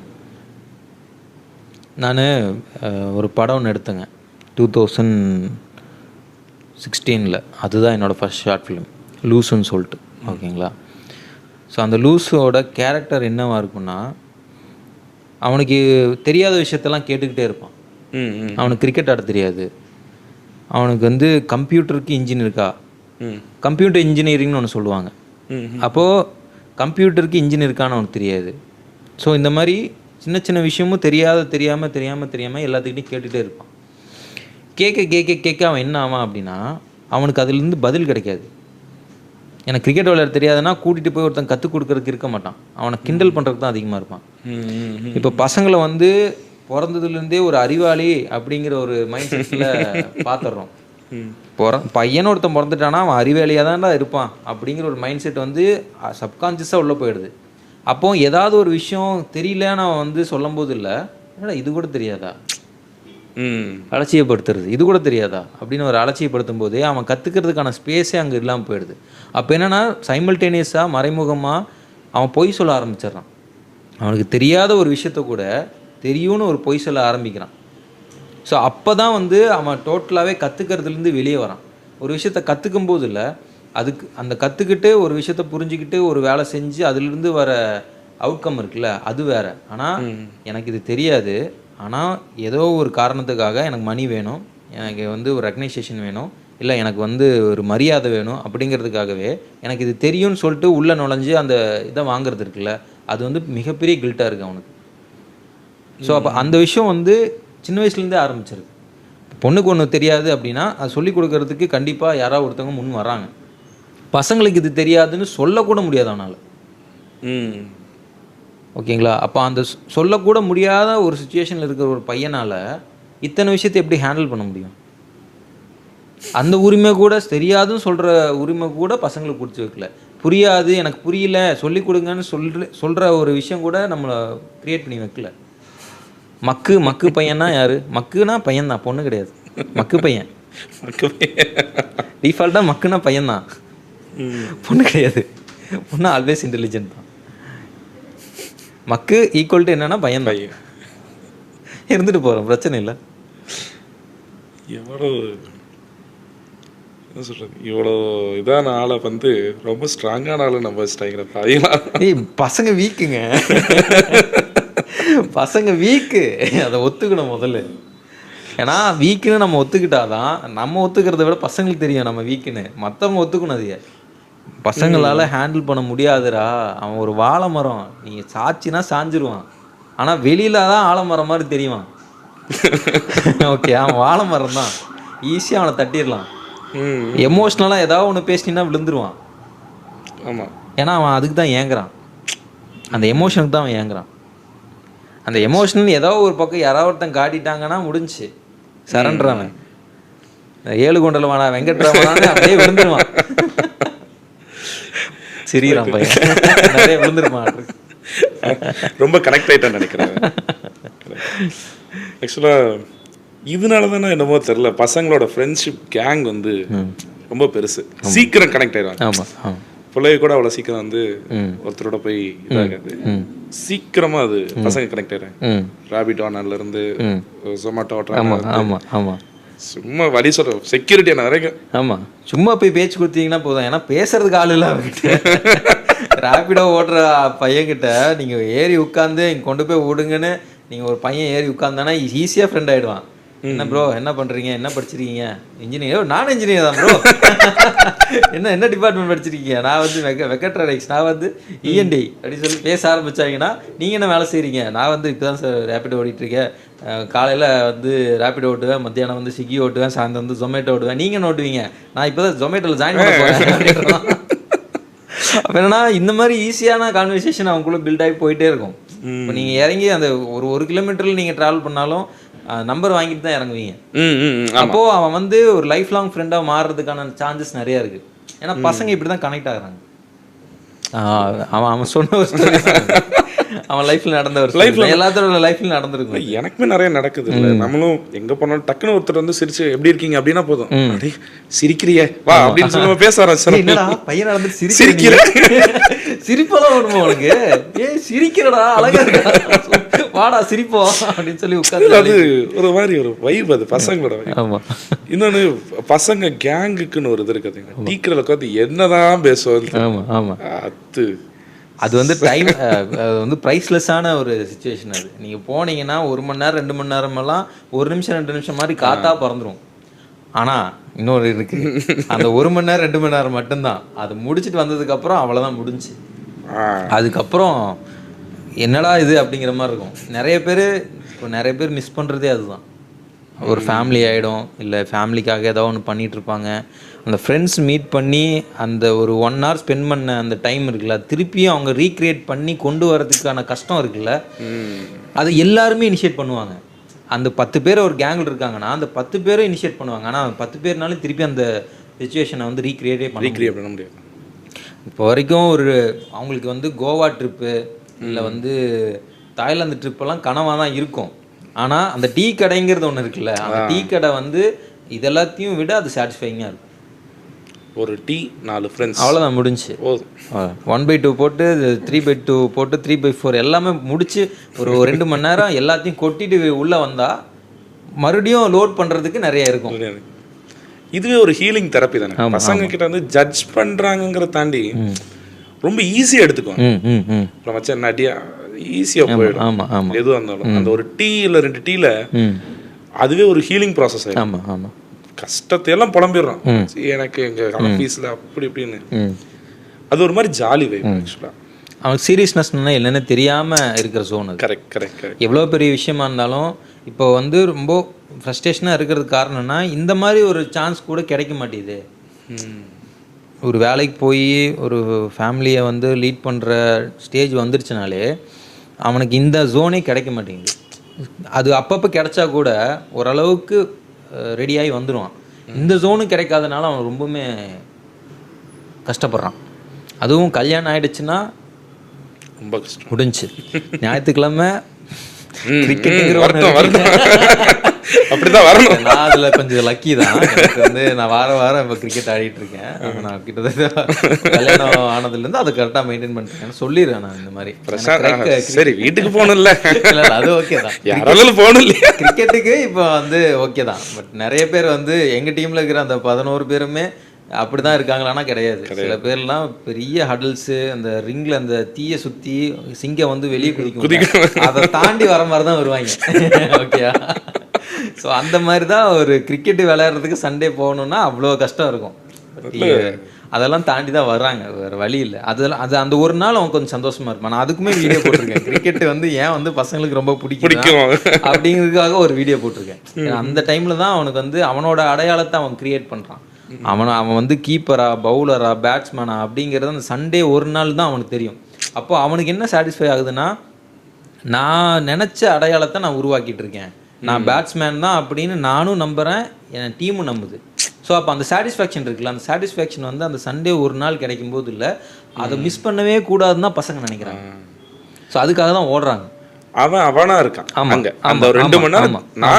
நான் ஒரு படம் ஒன்று எடுத்தேங்க 2016. அதுதான் என்னோடய ஃபர்ஸ்ட் ஷார்ட் ஃபிலிம், லூஸுன்னு சொல்லிட்டு. ஓகேங்களா? ஸோ அந்த லூஸோட கேரக்டர் என்னவாக இருக்குன்னா, அவனுக்கு தெரியாத விஷயத்தெல்லாம் கேட்டுக்கிட்டே இருப்பான். அவனுக்கு கிரிக்கெட் ஆட தெரியாது, அவனுக்கு வந்து கம்ப்யூட்டருக்கு இன்ஜின் இருக்கா, கம்ப்யூட்டர் இன்ஜினியரிங்னு ஒன்று சொல்லுவாங்க. அப்போது கம்ப்யூட்டருக்கு இன்ஜின் இருக்கான்னு அவனுக்கு தெரியாது. ஸோ இந்த மாதிரி சின்ன சின்ன விஷயமும் தெரியாமல் எல்லாத்துக்கிட்டையும் கேட்டுகிட்டே இருப்பான். கேட்க அவன் என்ன ஆவான் அப்படின்னா, அவனுக்கு அதுலேருந்து பதில் கிடைக்காது. எனக்கு கிரிக்கெட் விளையாட தெரியாதுன்னா கூட்டிகிட்டு போய் ஒருத்தன் கற்றுக் கொடுக்கறதுக்கு இருக்க மாட்டான், அவனை கிண்டல் பண்ணுறதுக்கு தான் அதிகமாக இருப்பான். இப்போ பசங்களை வந்து பிறந்ததுலேருந்தே ஒரு அறிவாளி அப்படிங்கிற ஒரு மைண்ட் செட்டில் பார்த்துட்றோம். பையன் ஒருத்தன் பிறந்துட்டானா அவன் அறிவாளியாக தான்டா இருப்பான் அப்படிங்கிற ஒரு மைண்ட் செட் வந்து சப்கான்ஷியஸாக உள்ளே போயிடுது. அப்போது ஏதாவது ஒரு விஷயம் தெரியலன்னு அவன் வந்து சொல்லும் போது இல்லை, என்னடா இது கூட தெரியாதா, அலட்சியப்படுத்துறது இது கூட தெரியாதா அப்படின்னு ஒரு அலட்சியப்படுத்தும் போதே அவன் கற்றுக்கிறதுக்கான ஸ்பேஸே அங்கே இல்லாமல் போயிடுது. அப்போ என்னென்னா சைமல்டேனியஸாக மறைமுகமாக அவன் பொய் சொல்ல ஆரம்பிச்சிடுறான். அவனுக்கு தெரியாத ஒரு விஷயத்த கூட தெரியும்னு ஒரு பொய் சொல்ல ஆரம்பிக்கிறான். ஸோ அப்போ தான் வந்து அவன் டோட்டலாகவே கற்றுக்கிறதுலேருந்து வெளியே வரான். ஒரு விஷயத்த கற்றுக்கும் போது இல்லை, அதுக்கு அந்த கற்றுக்கிட்டு ஒரு விஷயத்த புரிஞ்சுக்கிட்டு ஒரு வேலை செஞ்சு அதுலேருந்து வர அவுட்கம் இருக்குல்ல, அது வேறு. ஆனால் எனக்கு இது தெரியாது, ஆனால் ஏதோ ஒரு காரணத்துக்காக எனக்கு மணி வேணும், எனக்கு வந்து ஒரு ரெகனைசேஷன் வேணும், இல்லை எனக்கு வந்து ஒரு மரியாதை வேணும் அப்படிங்கிறதுக்காகவே எனக்கு இது தெரியும்னு சொல்லிட்டு உள்ளே நுழைஞ்சு அந்த இதை வாங்குறது இருக்குல்ல, அது வந்து மிகப்பெரிய கில்ட்டாக இருக்குது அவனுக்கு. ஸோ அப்போ அந்த விஷயம் வந்து சின்ன வயசுலேருந்தே ஆரம்பிச்சிருக்கு. பொண்ணுக்கு ஒன்று தெரியாது அப்படின்னா அது சொல்லிக் கொடுக்கறதுக்கு கண்டிப்பாக யாராவது ஒருத்தவங்க முன் வராங்க. பசங்களுக்கு இது தெரியாதுன்னு சொல்லக்கூட முடியாது அவனால். ஓகேங்களா? அப்போ அந்த சொல்லக்கூட முடியாத ஒரு சுச்சுவேஷனில் இருக்கிற ஒரு பையனால் இத்தனை விஷயத்தை எப்படி ஹேண்டில் பண்ண முடியும்? அந்த உரிமை கூட தெரியாதுன்னு சொல்கிற உரிமை கூட பசங்களுக்கு கொடுத்து வைக்கல. புரியாது, எனக்கு புரியல, சொல்லிக் கொடுங்கன்னு சொல்கிற ஒரு விஷயம் கூட நம்மளை க்ரியேட் பண்ணி வைக்கல. மக்கு பையன்னா யார்? மக்குனா பையன் தான், பொண்ணு கிடையாது. மக்கு பையன் டிஃபால்ட்டாக மக்குனா பையன்தான், பொண்ணு கிடையாது. பொண்ணு ஆல்வேஸ் இன்டெலிஜென்ட் தான். மக்கு ஈக்குவல் டு என்னன்னா பையன் தான். இருந்துட்டு போகிறோம், பிரச்சனை இல்லை. எவ்வளோ என்ன சொல்கிறது, இவ்வளோ இதான ஆளை வந்து ரொம்ப ஸ்ட்ராங்கான ஆளை நம்ம வச்சுட்டாங்கிற தாயெல்லாம். பசங்க வீக்குங்க, பசங்க வீக்கு, அதை ஒத்துக்கணும் முதல்ல. ஏன்னா வீக்குன்னு நம்ம ஒத்துக்கிட்டாதான், நம்ம ஒத்துக்கிறத விட பசங்களுக்கு தெரியும் நம்ம வீக்குன்னு. மற்றவங்க ஒத்துக்கணும் அதைய. பசங்களால் ஹேண்டில் பண்ண முடியாதுடா, அவன் ஒரு வாழை மரம், நீங்கள் சாச்சினா சாஞ்சிருவான், ஆனால் வெளியில தான் ஆலமரம் மாதிரி தெரியுவான். ஓகே, அவன் வாழை மரம் தான், ஈஸியாக அவனை தட்டிடலாம். எமோஷ்னலாக ஏதாவது ஒன்று பேசினா விழுந்துருவான். ஆமாம், ஏன்னா அவன் அதுக்கு தான் ஏங்குறான், அந்த எமோஷனுக்கு தான் அவன் ஏங்குறான். அந்த எமோஷனல் ஏதோ ஒரு பக்கம் யாராவது ஒருத்தன் காட்டிட்டாங்கன்னா முடிஞ்சு சரண்டர். அவன் 7 கொண்டலவானா வெங்கட்ராமனான்னு அப்படியே விழுந்துருவான். சிரிக்கிறான் பையன், நிறைய விழுந்துருப்பான். ரொம்ப கனெக்ட் ஆகிட்டான்னு நினைக்கிறேன். ஆக்சுவலாக இதனால தானே என்னமோ தெரில, பசங்களோட ஃப்ரெண்ட்ஷிப் கேங் வந்து ரொம்ப பெருசு, சீக்கிரம் கனெக்ட் ஆயிடுவாங்க. ஆமாம், பிள்ளைய கூட அவ்வளோ சீக்கிரம் வந்து ஒருத்தரோட போய் இதாகாது, சீக்கிரமாக அது பசங்க கனெக்ட் ஆயிடுறாங்க. ராபிட் ஆனர்லேருந்து ஜொமேட்டோ ஓட்டுறாங்க, சும்மா வழி சொல்ற செக்யூரிட்டி என்ன வரைக்கும். ஆமாம், சும்மா போய் பேச்சு கொடுத்தீங்கன்னா போதும். ஏன்னா பேசுறதுக்கு ஆள் இல்லை அவர்கிட்ட. ரேபிடோ ஓட்டுற பையன்கிட்ட நீங்கள் ஏறி உட்காந்து இங்கே கொண்டு போய் விடுங்கன்னு நீங்கள் ஒரு பையன் ஏறி உட்காந்தானா ஈஸியாக ஃப்ரெண்ட் ஆகிடுவான். என்ன ப்ரோ, என்ன பண்ணுறீங்க, என்ன படிச்சிருக்கீங்க? இன்ஜினியர். நான் இன்ஜினியர் தான் ப்ரோ. என்ன டிபார்ட்மெண்ட் படிச்சிருக்கீங்க? நான் வந்து வெக்கட்ரானிக்ஸ், நான் வந்து இஎன்டி அப்படின்னு சொல்லி பேச ஆரம்பித்தாங்கன்னா, நீங்கள் என்ன வேலை செய்கிறீங்க? நான் வந்து இப்போ தான் சார் ரேபிடோ ஓடிட்டுருக்கேன். காலையில் வந்து ரேபிடோ ஓட்டுவேன், மத்தியானம் வந்து ஸ்விக்கி ஓட்டுவேன், சாயந்தரம் வந்து ஜொமேட்டோ ஓட்டுவேன். நீங்கள் என்ன ஓட்டுவீங்க? நான் இப்போ தான் ஜொமேட்டோவில் ஜாயின் பண்ண போகிறேன். அப்போ என்னன்னா இந்த மாதிரி ஈஸியான கான்வர்சேஷன் அவங்களுக்குள்ள பில்ட் ஆகி போயிட்டே இருக்கும். இப்போ நீங்கள் இறங்கி அந்த ஒரு கிலோமீட்டரில் நீங்கள் ட்ராவல் பண்ணாலும் நம்பர் வாங்கிட்டு தான் இறங்குவீங்க. அப்போது அவன் வந்து ஒரு லைஃப் லாங் ஃப்ரெண்டாக மாறுறதுக்கான சான்சஸ் நிறையா இருக்குது. ஏன்னா பசங்க இப்படி தான் கனெக்ட் ஆகுறாங்க. அவன் சொன்ன ஒரு ஸ்டோரி, அவன் லைஃப்ல நடந்த ஒரு லைஃப்ல எல்லாத்தோட லைஃப்ல நடந்திருக்கு. எனக்குமே நிறைய நடக்குது இல்லை, நம்மளும் எங்க போனாலும் டக்குன்னு ஒருத்தர் வந்து சிரிச்சு எப்படி இருக்கீங்க அப்படின்னா போதும், சிரிக்கிறியே வா அப்படின்னு சொல்லி பேச ஆரம்பிச்சு. என்னடா பையன் நடந்து சிரிக்கிற, சிரிப்பெல்லாம் வருமா உனக்கு? சிரிக்கிறடா, அழகா இருக்கா, வாடா சிரிப்போம் அப்படின்னு சொல்லி உட்காந்து. அது ஒரு மாதிரி ஒரு வைப், அது பசங்களோட வைப். ஆமா, இன்னொன்னு பசங்க கேங்குக்குன்னு ஒரு இது இருக்குதுங்க. டீக்கரில் உட்காந்து என்னதான் பேசுவோம். ஆமா ஆமா, அது வந்து டைம், அது வந்து ப்ரைஸ்லெஸ்ஸான ஒரு சுச்சுவேஷன். அது நீங்கள் போனீங்கன்னா 1 மணி நேரம் 2 மணி நேரமெல்லாம் 1 நிமிஷம் 2 நிமிஷம் மாதிரி காத்தா பறந்துடும். ஆனால் இன்னொரு இருக்குது, அந்த 1 மணி நேரம் 2 மணி நேரம் மட்டும்தான். அது முடிச்சுட்டு வந்ததுக்கப்புறம் அவ்வளோதான் முடிஞ்சு. அதுக்கப்புறம் என்னடா இது அப்படிங்கிற மாதிரி இருக்கும். நிறைய பேர் மிஸ் பண்ணுறதே அதுதான். ஒரு ஃபேமிலி ஆகிடும், இல்லை ஃபேமிலிக்காக ஏதோ ஒன்று பண்ணிகிட்ருப்பாங்க. அந்த ஃப்ரெண்ட்ஸ் மீட் பண்ணி அந்த ஒரு 1 hour ஸ்பெண்ட் பண்ண அந்த டைம் இருக்குல்ல, திருப்பியும் அவங்க ரீக்ரியேட் பண்ணி கொண்டு வரதுக்கான கஷ்டம் இருக்குல்ல, அதை எல்லாருமே இனிஷியேட் பண்ணுவாங்க. அந்த 10 பேர் ஒரு கேங்கில் இருக்காங்கன்னா அந்த 10 பேரும் இனிஷியேட் பண்ணுவாங்க. ஆனால் 10 பேர்னாலும் திருப்பி அந்த சுச்சுவேஷனை வந்து ரீக்ரியேட் பண்ண முடியாது. இப்போ வரைக்கும் அவங்களுக்கு வந்து கோவா ட்ரிப்பு இல்லை வந்து தாய்லாந்து ட்ரிப்பெல்லாம் கனவாக தான் இருக்கும். ஆனால் அந்த டீ கடைங்கிறது ஒன்று இருக்குல்ல, அந்த டீ கடை வந்து இது எல்லாத்தையும் விட அது சாட்டிஸ்ஃபைங்காக இருக்கும். ஒரு டீ 4 ஃப்ரெண்ட்ஸ் அவ்வளோதான், முடிஞ்சு. 1/2 போட்டு 3/2 போட்டு 3/4 எல்லாமே முடிச்சு ஒரு 2 மணி நேரம் எல்லாத்தையும் கொட்டிட்டு உள்ளே வந்தால் மறுபடியும் லோட் பண்ணுறதுக்கு நிறைய இருக்கும். இதுவே ஒரு ஹீலிங் தெரப்பி தானே. பசங்க கிட்ட வந்து ஜட்ஜ் பண்ணுறாங்கிறத தாண்டி ரொம்ப ஈஸியாக எடுத்துக்குவாங்க. இப்போ மச்சா என்ன அடியா ஈஸியாக போயிடும். ஆமாம் ஆமாம், எதுவாக இருந்தாலும் அந்த ஒரு டீ இல்லை 2 டீயில் அதுவே ஒரு ஹீலிங் ப்ராசஸ் ஆகிடும். ஆமாம் ஆமாம், கஷ்டத்தையெல்லாம் புலம்பிடுறான் எனக்கு எங்கள் ஆஃபீஸில் அப்படி இப்படின்னு. அது ஒரு மாதிரி ஜாலி வைப் ஆக்சுவலாக. அவனுக்கு சீரியஸ்னஸ்னா என்னென்னு தெரியாமல் இருக்கிற ஜோன் அது. Correct correct correct. எவ்வளோ பெரிய விஷயமா இருந்தாலும் இப்போ வந்து ரொம்ப ஃப்ரஸ்ட்ரேஷனாக இருக்கிறதுக்கு காரணம்னா இந்த மாதிரி ஒரு சான்ஸ் கூட கிடைக்க மாட்டேங்குது. ஒரு வேலைக்கு போய் ஒரு ஃபேமிலியை வந்து லீட் பண்ணுற ஸ்டேஜ் வந்துருச்சுனாலே அவனுக்கு இந்த ஜோனே கிடைக்க மாட்டேங்குது. அது அப்பப்போ கிடைச்சா கூட ஓரளவுக்கு ரெடியாகி வந்துடுவான். இந்த ஜோனு கிடைக்காதனால அவன் ரொம்பவுமே கஷ்டப்படுறான். அதுவும் கல்யாணம் ஆகிடுச்சுன்னா ரொம்ப கஷ்டம், முடிஞ்சு. ஞாயிற்றுக்கிழமை அப்படிதான் வரணும். நான் அதில் கொஞ்சம் லக்கி தான். எனக்கு வந்து நான் வாரம் இப்போ கிரிக்கெட் ஆடிட்டு இருக்கேன். நான் கிட்டத்தட்ட கல்யாணம் ஆனதுலேருந்து அதை கரெக்டாக மெயின்டைன் பண்ணிட்டேன் சொல்லிடுறேன். நான் இந்த மாதிரி சரி வீட்டுக்கு போகணும்ல, இல்லை அது ஓகே தான், யாராலும் போகணும் இல்லையா கிரிக்கெட்டுக்கு இப்போ வந்து ஓகே தான். பட் நிறைய பேர் வந்து எங்கள் டீமில் இருக்கிற அந்த 11 பேருமே அப்படி தான் இருக்காங்களான்னா கிடையாது. சில பேர்லாம் பெரிய ஹடல்ஸு, அந்த ரிங்கில் அந்த தீயை சுற்றி சிங்கம் வந்து வெளியே குதிக்கும், அதை தாண்டி வர மாதிரி தான் வருவாங்க. ஓகேயா? ஸோ அந்த மாதிரி தான் ஒரு கிரிக்கெட்டு விளையாடுறதுக்கு சண்டே போகணுன்னா அவ்வளோ கஷ்டம் இருக்கும். அதெல்லாம் தாண்டி தான் வர்றாங்க, வேறு வழி இல்லை. அதெல்லாம் அது அந்த ஒரு நாள் அவன் கொஞ்சம் சந்தோஷமாக இருப்பான். நான் அதுக்குமே வீடியோ போட்டிருக்கேன். கிரிக்கெட்டு வந்து ஏன் வந்து பசங்களுக்கு ரொம்ப பிடிக்கும் அப்படிங்கிறதுக்காக ஒரு வீடியோ போட்டிருக்கேன். அந்த டைமில் தான் அவனுக்கு வந்து அவனோட அடையாளத்தை அவன் கிரியேட் பண்ணுறான். அவன் வந்து கீப்பரா, பவுலரா, பேட்ஸ்மேனா அப்படிங்கிறது அந்த சண்டே ஒரு நாள் தான் அவனுக்கு தெரியும். அப்போ அவனுக்கு என்ன சாட்டிஸ்ஃபை ஆகுதுன்னா, நான் நினச்ச அடையாளத்தை நான் உருவாக்கிட்டு இருக்கேன், நான் பேட்ஸ்மேன் தான் அப்படின்னு நானும் நம்புகிறேன், என் டீமும் நம்புது. ஸோ அப்போ அந்த சாட்டிஸ்ஃபேக்ஷன் இருக்குல்ல, அந்த சாட்டிஸ்ஃபேக்ஷன் வந்து அந்த சண்டே ஒரு நாள் கிடைக்கும் போது இல்லை, அதை மிஸ் பண்ணவே கூடாதுன்னு தான் பசங்க நினைக்கிறாங்க. ஸோ அதுக்காக தான் ஓடுறாங்க. அவனா இருக்கான் அங்க அந்த 2 மணி நேரம்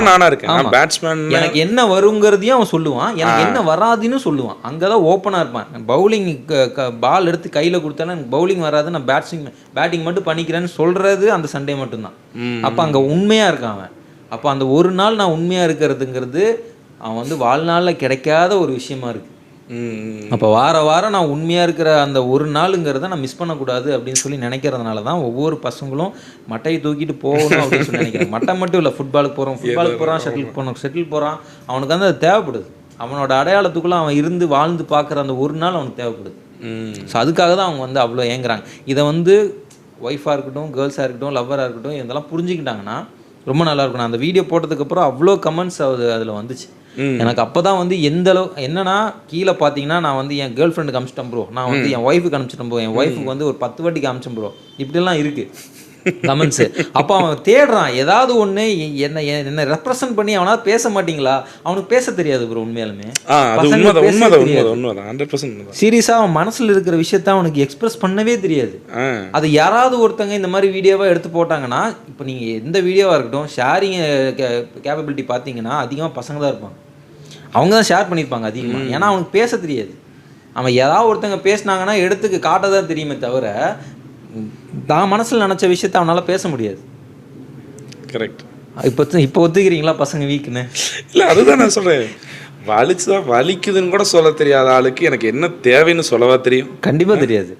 நானா இருக்கேன் பேட்ஸ்மேன். எனக்கு என்ன வருங்கிறதையும் அவன் சொல்லுவான், எனக்கு என்ன வராதுன்னு சொல்லுவான். அங்கதான் ஓப்பனா இருப்பான். பவுலிங் பால் எடுத்து கையில கொடுத்தாலும் எனக்கு பவுலிங் வராது, நான் பேட்டிங் மட்டும் பண்ணிக்கிறேன்னு சொல்றது அந்த சண்டே மட்டும்தான். அப்ப அங்க உண்மையா இருக்கான் அவன். அப்போ அந்த ஒரு நாள் நான் உண்மையா இருக்கிறதுங்கிறது அவன் வந்து வாழ்நாளில் கிடைக்காத ஒரு விஷயமா இருக்கு. அப்போ வாரம் நான் உண்மையாக இருக்கிற அந்த ஒரு நாளுங்கிறத நான் மிஸ் பண்ணக்கூடாது அப்படின்னு சொல்லி நினைக்கிறதுனால தான் ஒவ்வொரு பசங்களும் மட்டையை தூக்கிட்டு போகணும் அப்படின்னு சொல்லி நினைக்கிறாங்க. மட்டை மட்டும் இல்லை, ஃபுட்பாலுக்கு போகிறான், ஷட்டில் போகிறான், அவனுக்கு வந்து அது தேவைப்படுது. அவனோட அடையாளத்துக்குள்ளே அவன் இருந்து வாழ்ந்து பார்க்குற அந்த ஒரு நாள் அவனுக்கு தேவைப்படுது. ஸோ அதுக்காக தான் அவங்க வந்து அவ்வளோ ஏங்குறாங்க. இதை வந்து ஒய்ஃபாக இருக்கட்டும், கேர்ள்ஸாக இருக்கட்டும், லவ்வராக இருக்கட்டும், இதெல்லாம் புரிஞ்சுக்கிட்டாங்கன்னா ரொம்ப நல்லா இருக்கும். நான் அந்த வீடியோ போட்டதுக்கப்புறம் அவ்வளோ கமெண்ட்ஸ் அதில் வந்துச்சு. எனக்கு அப்போ தான் வந்து எந்த அளவு என்னன்னா, கீழே பார்த்தீங்கன்னா நான் வந்து என் கேர்ள் ஃப்ரெண்டுக்கு அனுப்பிச்சிட்டேன் ப்ரோ, நான் வந்து என் ஒய்ஃபுக்கு அனுப்பிச்சிட்டேன் ப்ரோ, என் ஒய்ஃபுக்கு வந்து ஒரு 10 வாட்டிக்கு அனுப்பிச்சேன் ப்ரோ, இப்படிலாம் இருக்குது கமெண்ட்ஸு. அப்போ அவன் தேடுறான் ஏதாவது ஒன்று என்ன ரெப்ரசன்ட் பண்ணி. அவனால் பேச மாட்டீங்களா? அவனுக்கு பேச தெரியாது ப்ரோ உண்மையாலுமே. சீரியஸாக அவன் மனசில் இருக்கிற விஷயத்த அவனுக்கு எக்ஸ்பிரஸ் பண்ணவே தெரியாது. அது யாராவது ஒருத்தங்க இந்த மாதிரி வீடியோவாக எடுத்து போட்டாங்கன்னா, இப்போ நீங்கள் எந்த வீடியோவாக இருக்கட்டும், ஷேரிங் கேப்பபிலிட்டி பார்த்தீங்கன்னா அதிகமாக பசங்க தான் இருப்பாங்க. அவங்க தான் ஷேர் பண்ணியிருப்பாங்க அதிகமாக. ஏன்னா அவனுக்கு பேச தெரியாது. அவன் ஏதாவது ஒருத்தங்க பேசினாங்கன்னா எடுத்துக்கு காட்ட தான் தெரியுமே தவிர தான் மனசில் நினச்ச விஷயத்த அவனால் பேச முடியாது. கரெக்ட். இப்போ ஒத்துக்கிறீங்களா பசங்க வீக்குன்னு? இல்லை, அதுதான் நான் சொல்கிறேன். வலிச்சுதான் வலிக்குதுன்னு கூட சொல்ல தெரியாத ஆளுக்கு எனக்கு என்ன தேவைன்னு சொல்லவா தெரியும்? கண்டிப்பாக தெரியாது.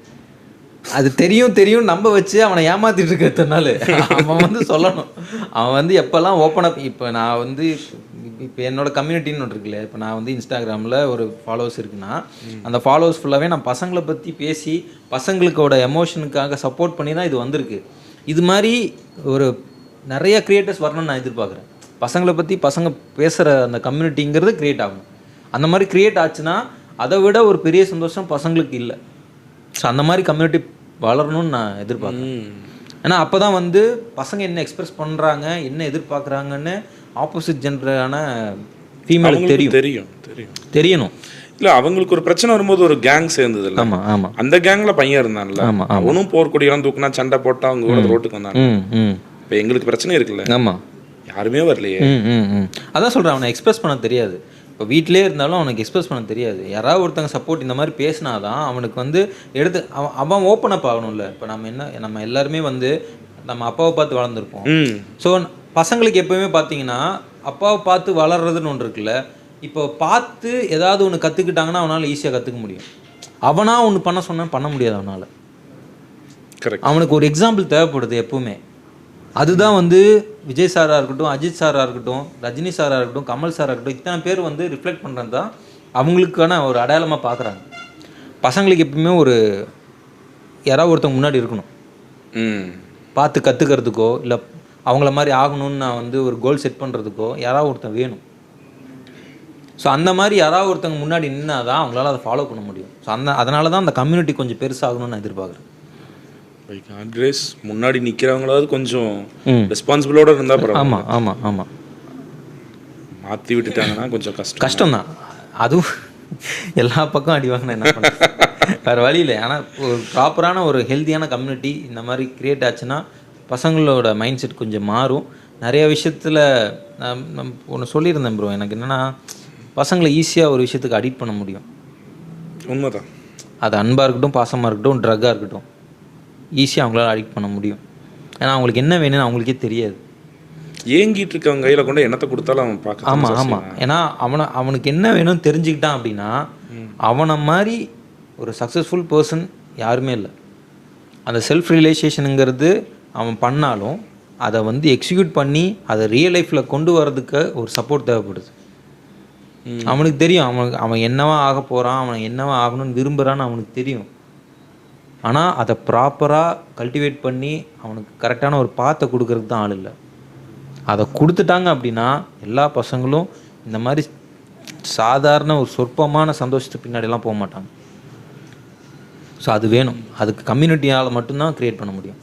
அது தெரியும் நம்ப வச்சு அவனை ஏமாத்திட்டு இருக்கிறதுனால அவன் வந்து சொல்லணும். அவன் வந்து எப்போல்லாம் ஓப்பன் அப், இப்போ நான் வந்து இப்போ என்னோட கம்யூனிட்டின்னு ஒன்று இருக்குல்ல, இப்போ நான் வந்து இன்ஸ்டாகிராமில் ஒரு ஃபாலோவர்ஸ் இருக்குன்னா, அந்த ஃபாலோவர்ஸ் ஃபுல்லாகவே நான் பசங்களை பற்றி பேசி பசங்களுக்கோட எமோஷனுக்காக சப்போர்ட் பண்ணி தான் இது வந்திருக்கு. இது மாதிரி ஒரு நிறைய க்ரியேட்டர்ஸ் வரணும்னு நான் எதிர்பார்க்குறேன். பசங்களை பற்றி பசங்க பேசுகிற அந்த கம்யூனிட்டிங்கிறது க்ரியேட் ஆகும். அந்த மாதிரி க்ரியேட் ஆச்சுன்னா அதை விட ஒரு பெரிய சந்தோஷம் பசங்களுக்கு இல்லை. ஸோ அந்த மாதிரி கம்யூனிட்டி வளரணும்னு நான் எதிர்பார்க்குறேன். ஏன்னா அப்போ தான் வந்து பசங்க என்ன எக்ஸ்பிரஸ் பண்ணுறாங்க, என்ன எதிர்பார்க்குறாங்கன்னு ஆப்போசிட் ஜென்டரான ஃபீமேலுக்கு தெரியணும். இல்லை, அவங்களுக்கு ஒரு பிரச்சனை வரும்போது ஒரு கேங் சேர்ந்தது இல்லை. ஆமாம் ஆமாம். அந்த கேங்கில் பையன் இருந்தான்ல, அவனும் போர்க்கொடியெல்லாம் தூக்குனா சண்டை போட்டால் அவங்க கூட ரோட்டுக்கு வந்தாங்க. இப்போ எங்களுக்கு பிரச்சனை இருக்குல்ல. ஆமாம். யாருமே வரலையே. அதான் சொல்கிறேன், அவனை எக்ஸ்பிரஸ் பண்ண தெரியாது. இப்போ வீட்டிலே இருந்தாலும் அவனுக்கு எக்ஸ்பிரஸ் பண்ண தெரியாது. யாராவது ஒருத்தங்க சப்போர்ட் இந்த மாதிரி பேசினாதான் அவனுக்கு வந்து எடுத்து அவன் ஓப்பன் அப் ஆகணும்ல. இப்போ நம்ம எல்லாருமே வந்து நம்ம அப்பாவை பார்த்து வளர்ந்துருப்போம். ஸோ பசங்களுக்கு எப்போவுமே பார்த்தீங்கன்னா அப்பாவை பார்த்து வளர்றதுன்னு ஒன்று இருக்குல்ல. இப்போ பார்த்து ஏதாவது ஒன்று கற்றுக்கிட்டாங்கன்னா அவனால் ஈஸியாக கற்றுக்க முடியும். அவனாக ஒன்று பண்ண சொன்னால் பண்ண முடியாது அவனால். கரெக்ட். அவனுக்கு ஒரு எக்ஸாம்பிள் தேவைப்படுது எப்பவுமே. அதுதான் வந்து விஜய் சாராக இருக்கட்டும், அஜித் சாராக இருக்கட்டும், ரஜினி சாராக இருக்கட்டும், கமல் சாராக இருக்கட்டும், இத்தனை பேர் வந்து ரிஃப்ளெக்ட் பண்ணுறது தான் அவங்களுக்கான ஒரு அடையாளமாக பார்க்குறாங்க. பசங்களுக்கு எப்பவுமே ஒரு யாராவது ஒருத்தவங்க முன்னாடி இருக்கணும், பார்த்து கற்றுக்கிறதுக்கோ இல்லை அவங்கள மாதிரி ஆகணும்னு நான் வந்து ஒரு கோல் செட் பண்ணுறதுக்கோ யாராவது ஒருத்தன் வேணும். ஸோ அந்த மாதிரி யாராவது ஒருத்தவங்க முன்னாடி நின்னா தான் அவங்களால அதை ஃபாலோ பண்ண முடியும். ஸோ அதனால தான் அந்த கம்யூனிட்டி கொஞ்சம் பெருசாகணும்னு நான் எதிர்பார்க்குறேன். காட்ரேஸ் முன்னாடி நிற்கிறவங்களாவது கொஞ்சம் ரெஸ்பான்சிபிளோட இருந்தால் பரவாயில்ல. ஆமாம் ஆமாம் ஆமாம். மாற்றி விட்டுட்டாங்கன்னா கொஞ்சம் கஷ்டம்தான். அதுவும் எல்லா பக்கம் அடி வாங்கினா என்ன பண்ண, வேறு வழி இல்லை. ஆனால் ஒரு ப்ராப்பரான ஒரு ஹெல்த்தியான கம்யூனிட்டி இந்த மாதிரி க்ரியேட் ஆச்சுன்னா பசங்களோட மைண்ட் செட் கொஞ்சம் மாறும். நிறைய விஷயத்தில் நான் ஒன்று சொல்லியிருந்தேன் ப்ரோ, எனக்கு என்னென்னா பசங்களை ஈஸியாக ஒரு விஷயத்துக்கு அடிக்ட் பண்ண முடியும். உண்மைதான். அது அன்பாக இருக்கட்டும், பாசமாக இருக்கட்டும், ட்ரக்காக இருக்கட்டும், ஈஸியாக அவங்களால அடிக்ட் பண்ண முடியும். ஏன்னா அவங்களுக்கு என்ன வேணும்னு அவங்களுக்கே தெரியாது. ஏங்கிட்டு இருக்கவங்க கையில் கொண்டு என்னத்தை கொடுத்தாலும் அவன் பார்க்க. ஆமாம் ஆமாம். ஏன்னா அவனுக்கு என்ன வேணும்னு தெரிஞ்சுக்கிட்டான் அப்படின்னா அவனை மாதிரி ஒரு சக்ஸஸ்ஃபுல் பர்சன் யாருமே இல்லை. அந்த செல்ஃப் ரியலைசேஷனுங்கிறது அவன் பண்ணாலும் அதை வந்து எக்ஸிக்யூட் பண்ணி அதை ரியல் லைஃப்பில் கொண்டு வரதுக்கு ஒரு சப்போர்ட் தேவைப்படுது. அவனுக்கு தெரியும் அவன் என்னவா ஆக போகிறான், அவன் என்னவா ஆகணும்னு விரும்புகிறான்னு அவனுக்கு தெரியும். ஆனால் அதை ப்ராப்பராக கல்டிவேட் பண்ணி அவனுக்கு கரெக்டான ஒரு பாத்தை கொடுக்கறதுக்கு தான் ஆள் இல்லை. அதை கொடுத்துட்டாங்க அப்படின்னா எல்லா பசங்களும் இந்த மாதிரி சாதாரண ஒரு சொற்பமான சந்தோஷத்துக்கு பின்னாடிலாம் போக மாட்டாங்க. ஸோ அது வேணும். அதுக்கு கம்யூனிட்டியால் மட்டும்தான் க்ரியேட் பண்ண முடியும்.